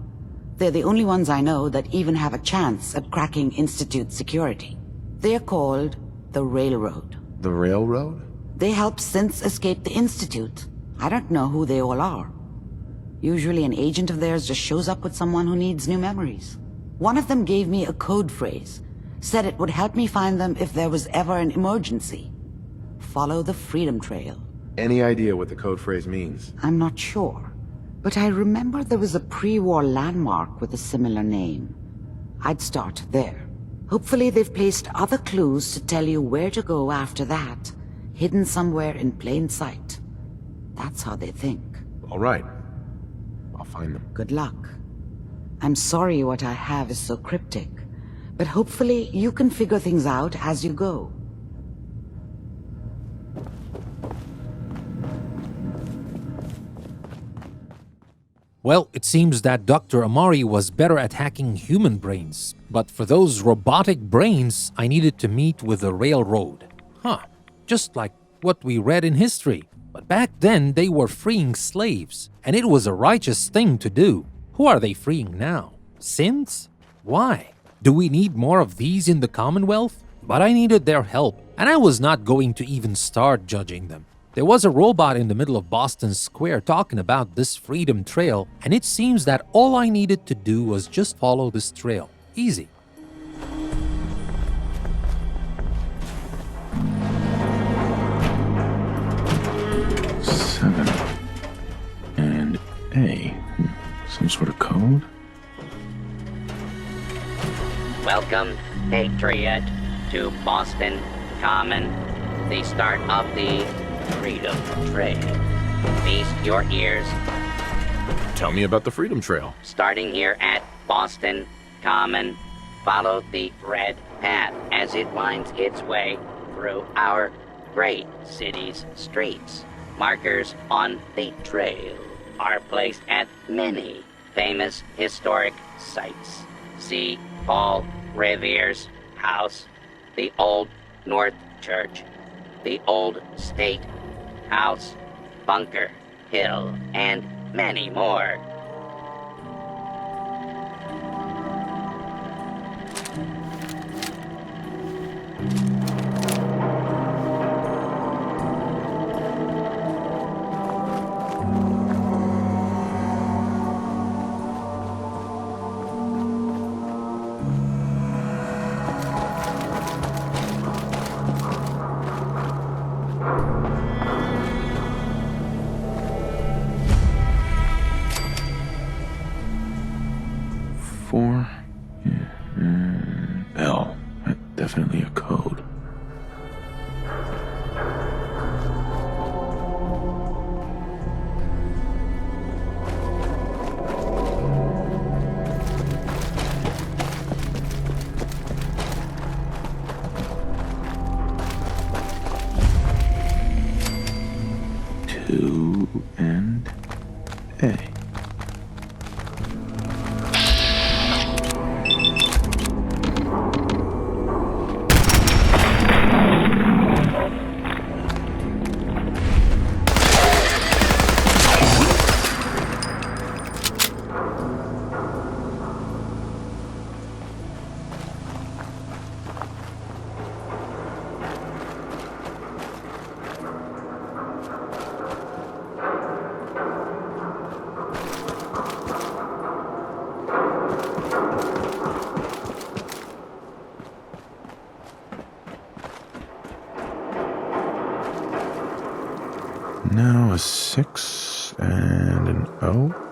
they're the only ones I know that even have a chance at cracking Institute security. They're called the Railroad. The Railroad? They help synths escape the Institute. I don't know who they all are. Usually an agent of theirs just shows up with someone who needs new memories. One of them gave me a code phrase, said it would help me find them if there was ever an emergency. Follow the Freedom Trail. Any idea what the code phrase means? I'm not sure, but I remember there was a pre-war landmark with a similar name. I'd start there. Hopefully they've placed other clues to tell you where to go after that, hidden somewhere in plain sight. That's how they think. All right. I'll find them. Good luck. I'm sorry what I have is so cryptic, but hopefully you can figure things out as you go. Well, it seems that Dr. Amari was better at hacking human brains, but for those robotic brains, I needed to meet with the Railroad. Huh, just like what we read in history. But back then, they were freeing slaves, and it was a righteous thing to do. Who are they freeing now? Synths? Why? Do we need more of these in the Commonwealth? But I needed their help, and I was not going to even start judging them. There was a robot in the middle of Boston Square talking about this Freedom Trail, and it seems that all I needed to do was just follow this trail. Easy. And A. Some sort of code? Welcome, Patriot, to Boston Common, the start of the Freedom Trail. Feast your ears. Tell me about the Freedom Trail. Starting here at Boston Common, follow the red path as it winds its way through our great city's streets. Markers on the trail are placed at many famous historic sites. See Paul Revere's house, the Old North Church, the Old State House, Bunker Hill, and many more. L. Definitely a code. Two and A. Now a 6 and an O.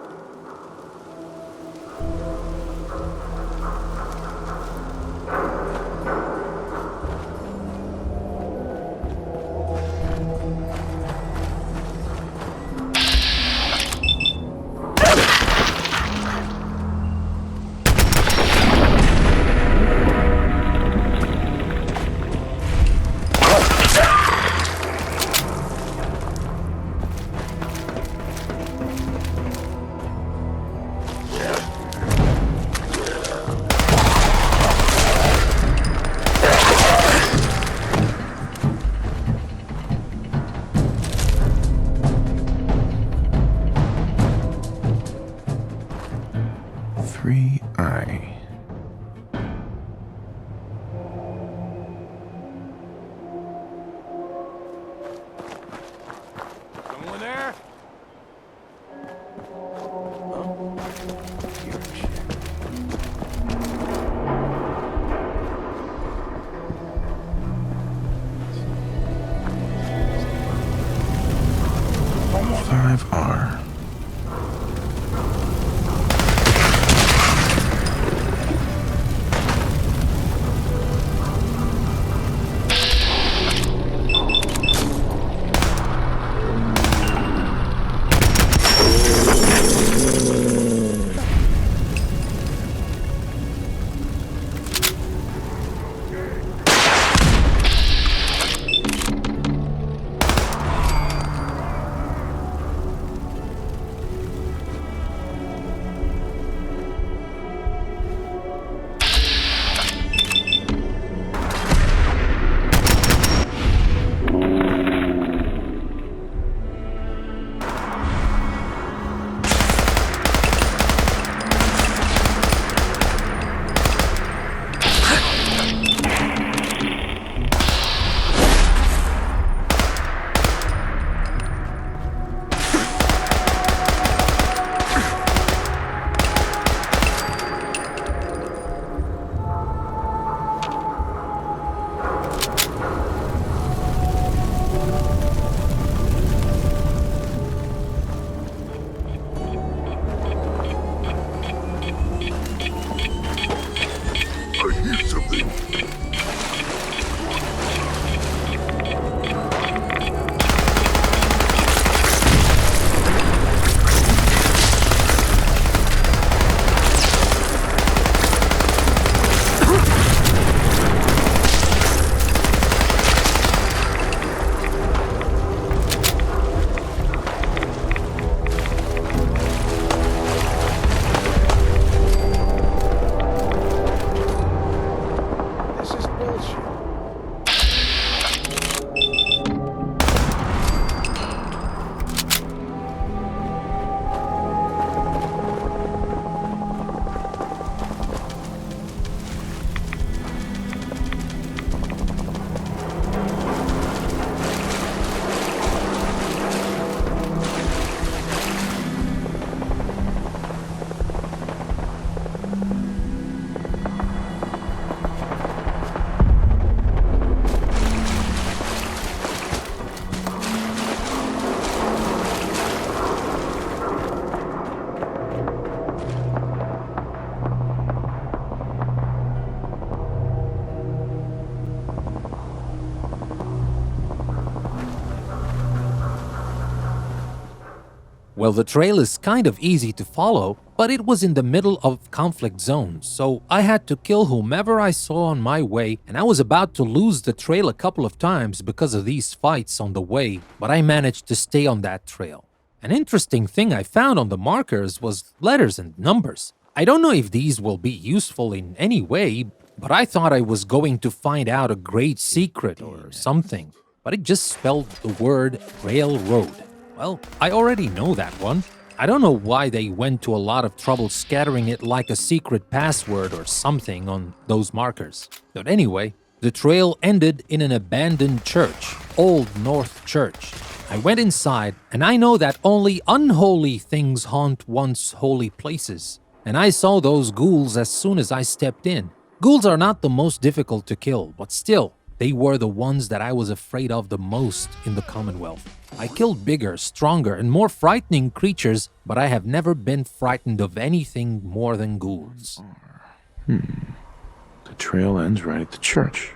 Someone there? Five R. Well, the trail is kind of easy to follow, but it was in the middle of conflict zones, so I had to kill whomever I saw on my way, and I was about to lose the trail a couple of times because of these fights on the way, but I managed to stay on that trail. An interesting thing I found on the markers was letters and numbers. I don't know if these will be useful in any way, but I thought I was going to find out a great secret or something, but it just spelled the word railroad. Well, I already know that one. I don't know why they went to a lot of trouble scattering it like a secret password or something on those markers. But anyway, the trail ended in an abandoned church, Old North Church. I went inside, and I know that only unholy things haunt once holy places. And I saw those ghouls as soon as I stepped in. Ghouls are not the most difficult to kill, but still, they were the ones that I was afraid of the most in the Commonwealth. I killed bigger, stronger, and more frightening creatures, but I have never been frightened of anything more than ghouls. The trail ends right at the church.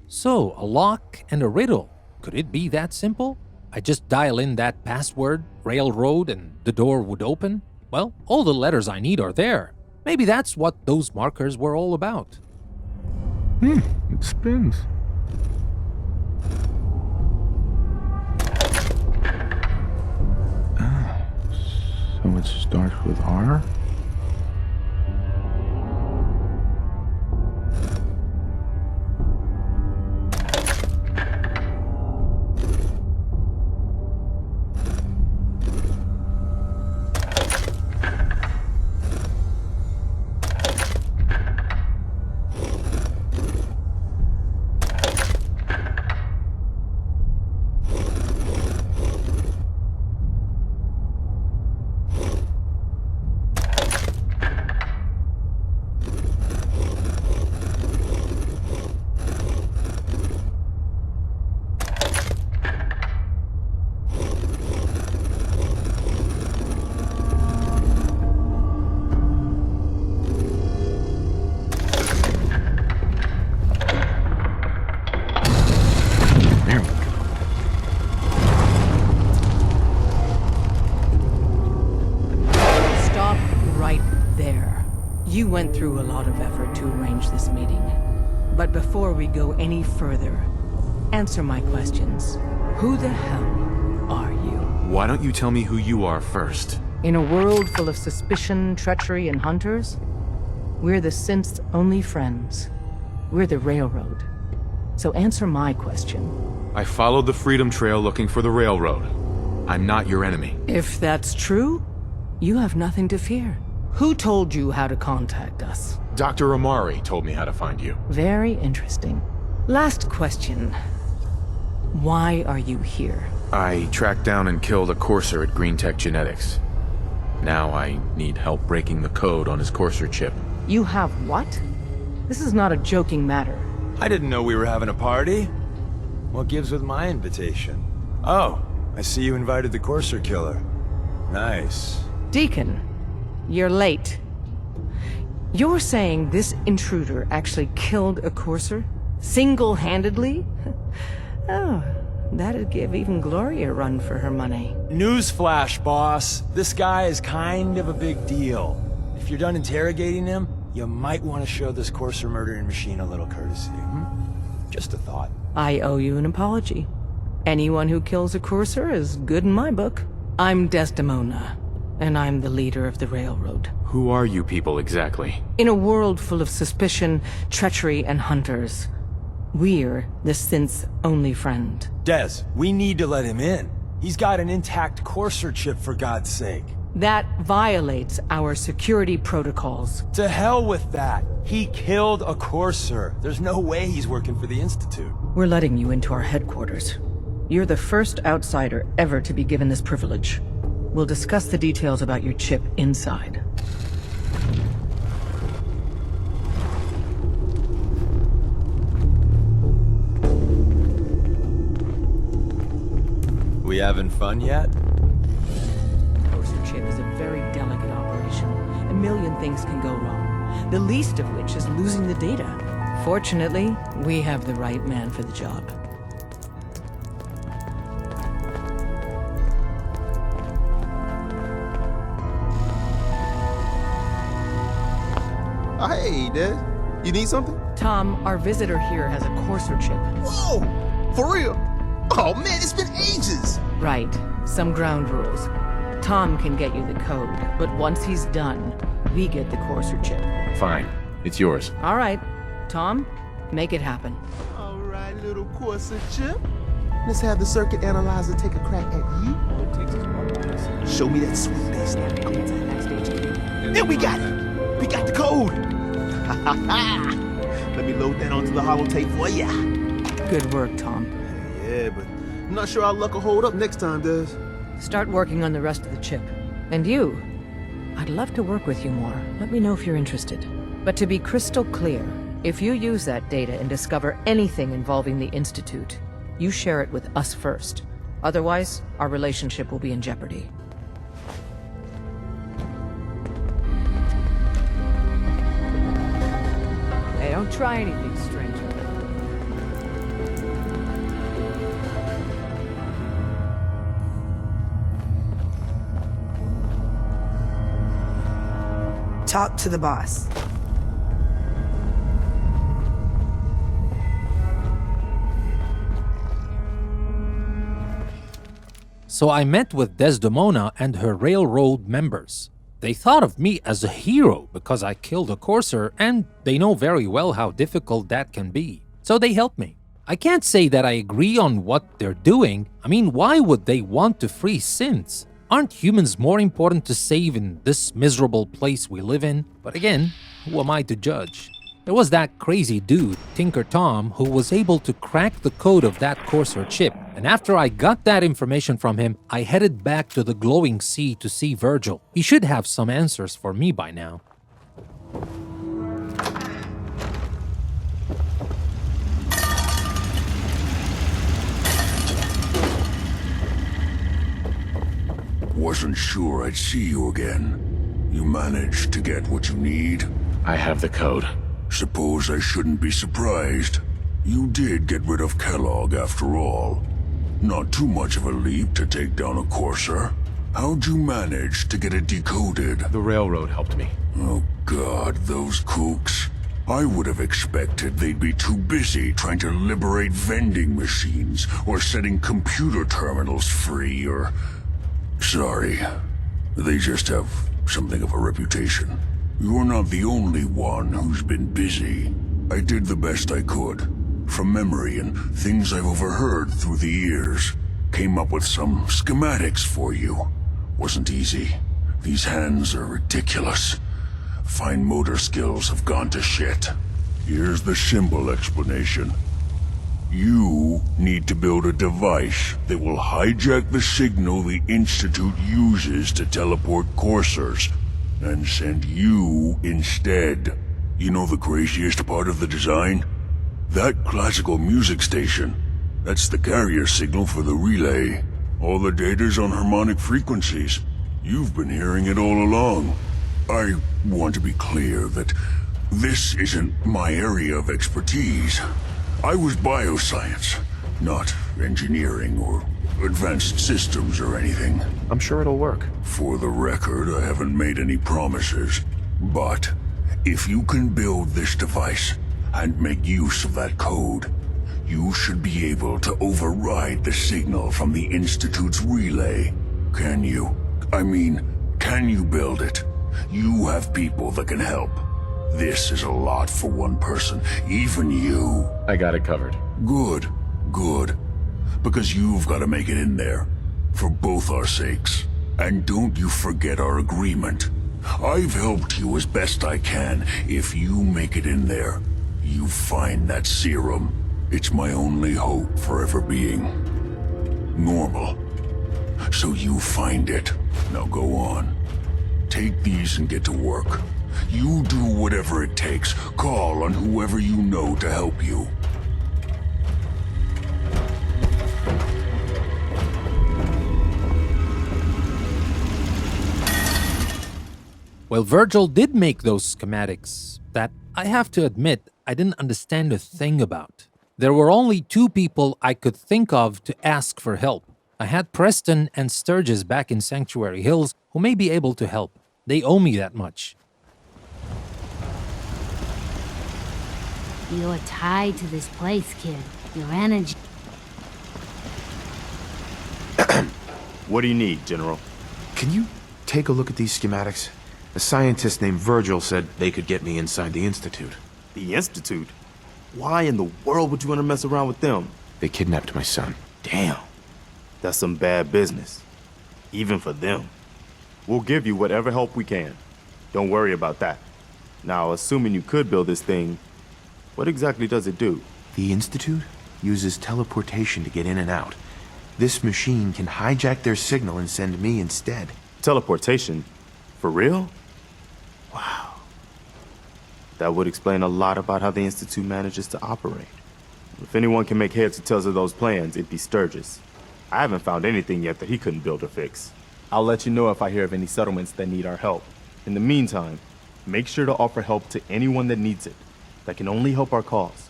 So, a lock and a riddle. Could it be that simple? I just dial in that password, railroad, and the door would open? Well, all the letters I need are there. Maybe that's what those markers were all about. It spins. So it starts with R? You went through a lot of effort to arrange this meeting. But before we go any further, answer my questions. Who the hell are you? Why don't you tell me who you are first? In a world full of suspicion, treachery, and hunters, we're the synth's only friends. We're the Railroad. So answer my question. I followed the Freedom Trail looking for the Railroad. I'm not your enemy. If that's true, you have nothing to fear. Who told you how to contact us? Dr. Amari told me how to find you. Very interesting. Last question. Why are you here? I tracked down and killed a courser at Green Tech Genetics. Now I need help breaking the code on his courser chip. You have what? This is not a joking matter. I didn't know we were having a party. What gives with my invitation? Oh, I see you invited the courser killer. Nice. Deacon, you're late. You're saying this intruder actually killed a courser? Single-handedly? Oh, that'd give even Gloria a run for her money. Newsflash, boss. This guy is kind of a big deal. If you're done interrogating him, you might want to show this courser murdering machine a little courtesy, Just a thought. I owe you an apology. Anyone who kills a courser is good in my book. I'm Desdemona. and I'm the leader of the Railroad. Who are you people exactly? In a world full of suspicion, treachery, and hunters, we're the synth's only friend. Des, we need to let him in. He's got an intact Courser chip, for God's sake. That violates our security protocols. To hell with that. He killed a Courser. There's no way he's working for the Institute. We're letting you into our headquarters. You're the first outsider ever to be given this privilege. We'll discuss the details about your chip inside. We having fun yet? Courser chip is a very delicate operation. A million things can go wrong, the least of which is losing the data. Fortunately, we have the right man for the job. Hey, Des. You need something? Tom, our visitor here has a Courser chip. Whoa! For real? Oh man, it's been ages! Right. Some ground rules. Tom can get you the code, but once he's done, we get the Courser chip. Fine. It's yours. All right. Tom, make it happen. All right, little Courser chip. Let's have the circuit analyzer take a crack at you. Show me that sweet bass line. There we got it! We got the code! Let me load that onto the holotape for ya. Good work, Tom. Yeah, but I'm not sure our luck will hold up next time, Des. Start working on the rest of the chip. And you, I'd love to work with you more. Let me know if you're interested. But to be crystal clear, if you use that data and discover anything involving the Institute, you share it with us first. Otherwise, our relationship will be in jeopardy. Hey, don't try anything, stranger. Talk to the boss. So I met with Desdemona and her railroad members. They thought of me as a hero because I killed a courser, and they know very well how difficult that can be. So they helped me. I can't say that I agree on what they're doing. I mean, why would they want to free synths? Aren't humans more important to save in this miserable place we live in? But again, who am I to judge? There was that crazy dude, Tinker Tom, who was able to crack the code of that Courser chip. And after I got that information from him, I headed back to the glowing sea to see Virgil. He should have some answers for me by now. Wasn't sure I'd see you again. You managed to get what you need? I have the code. Suppose I shouldn't be surprised. You did get rid of Kellogg after all. Not too much of a leap to take down a Courser. How'd you manage to get it decoded? The Railroad helped me. Oh God, those kooks. I would have expected they'd be too busy trying to liberate vending machines or setting computer terminals free or... Sorry. They just have something of a reputation. You're not the only one who's been busy. I did the best I could. From memory and things I've overheard through the years. Came up with some schematics for you. Wasn't easy. These hands are ridiculous. Fine motor skills have gone to shit. Here's the simple explanation. You need to build a device that will hijack the signal the Institute uses to teleport coursers, and send you instead. You know the craziest part of the design? That classical music station. That's the carrier signal for the relay. All the data's on harmonic frequencies. You've been hearing it all along. I want to be clear that this isn't my area of expertise. I was bioscience, not engineering or advanced systems or anything. I'm sure it'll work. For the record, I haven't made any promises. But if you can build this device and make use of that code, you should be able to override the signal from the Institute's relay. Can you? I mean, Can you build it? You have people that can help. This is a lot for one person, even you. I got it covered. Good, good. Because you've got to make it in there, for both our sakes. And don't you forget our agreement. I've helped you as best I can. If you make it in there, you find that serum. It's my only hope for ever being normal. So you find it. Now go on. Take these and get to work. You do whatever it takes. Call on whoever you know to help you. Well, Virgil did make those schematics that, I have to admit, I didn't understand a thing about. There were only two people I could think of to ask for help. I had Preston and Sturgis back in Sanctuary Hills who may be able to help. They owe me that much. You're tied to this place, kid. Your energy... What do you need, General? Can you take a look at these schematics? A scientist named Virgil said they could get me inside the Institute. The Institute? Why in the world would you want to mess around with them? They kidnapped my son. Damn. That's some bad business. Even for them. We'll give you whatever help we can. Don't worry about that. Now, assuming you could build this thing, what exactly does it do? The Institute uses teleportation to get in and out. This machine can hijack their signal and send me instead. Teleportation? For real? Wow. That would explain a lot about how the Institute manages to operate. If anyone can make heads or tails of those plans, it'd be Sturgis. I haven't found anything yet that he couldn't build or fix. I'll let you know if I hear of any settlements that need our help. In the meantime, make sure to offer help to anyone that needs it. That can only help our cause.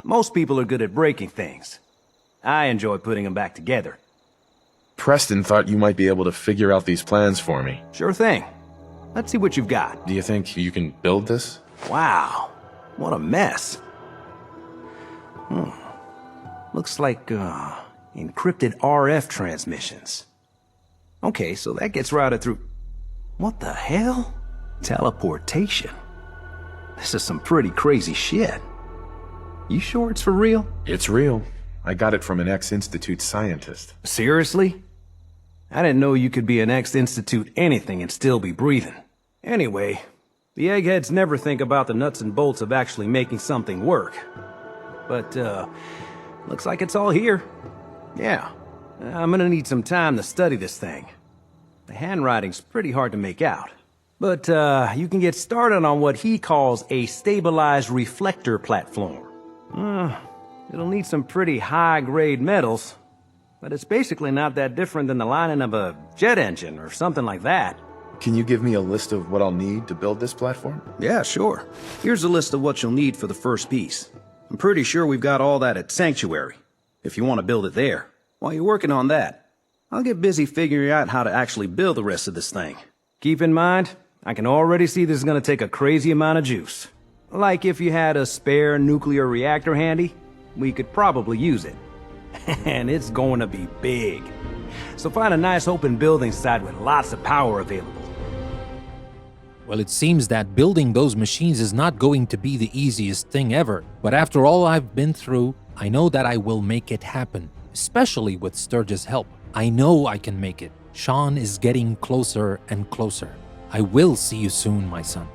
Most people are good at breaking things. I enjoy putting them back together. Preston thought you might be able to figure out these plans for me. Sure thing. Let's see what you've got. Do you think you can build this? Wow. What a mess. Looks like, encrypted RF transmissions. Okay, so that gets routed through... What the hell? Teleportation. This is some pretty crazy shit. You sure it's for real? It's real. I got it from an ex-Institute scientist. Seriously? I didn't know you could be an ex-Institute anything and still be breathing. Anyway, the eggheads never think about the nuts and bolts of actually making something work. But, looks like it's all here. Yeah, I'm gonna need some time to study this thing. The handwriting's pretty hard to make out. But, you can get started on what he calls a stabilized reflector platform. It'll need some pretty high-grade metals, but it's basically not that different than the lining of a jet engine or something like that. Can you give me a list of what I'll need to build this platform? Yeah, sure. Here's a list of what you'll need for the first piece. I'm pretty sure we've got all that at Sanctuary, if you want to build it there. While you're working on that, I'll get busy figuring out how to actually build the rest of this thing. Keep in mind, I can already see this is going to take a crazy amount of juice. Like if you had a spare nuclear reactor handy, we could probably use it. And it's going to be big. So find a nice open building site with lots of power available. Well, it seems that building those machines is not going to be the easiest thing ever. But after all I've been through, I know that I will make it happen, especially with Sturgis' help. I know I can make it. Shaun is getting closer and closer. I will see you soon, my son.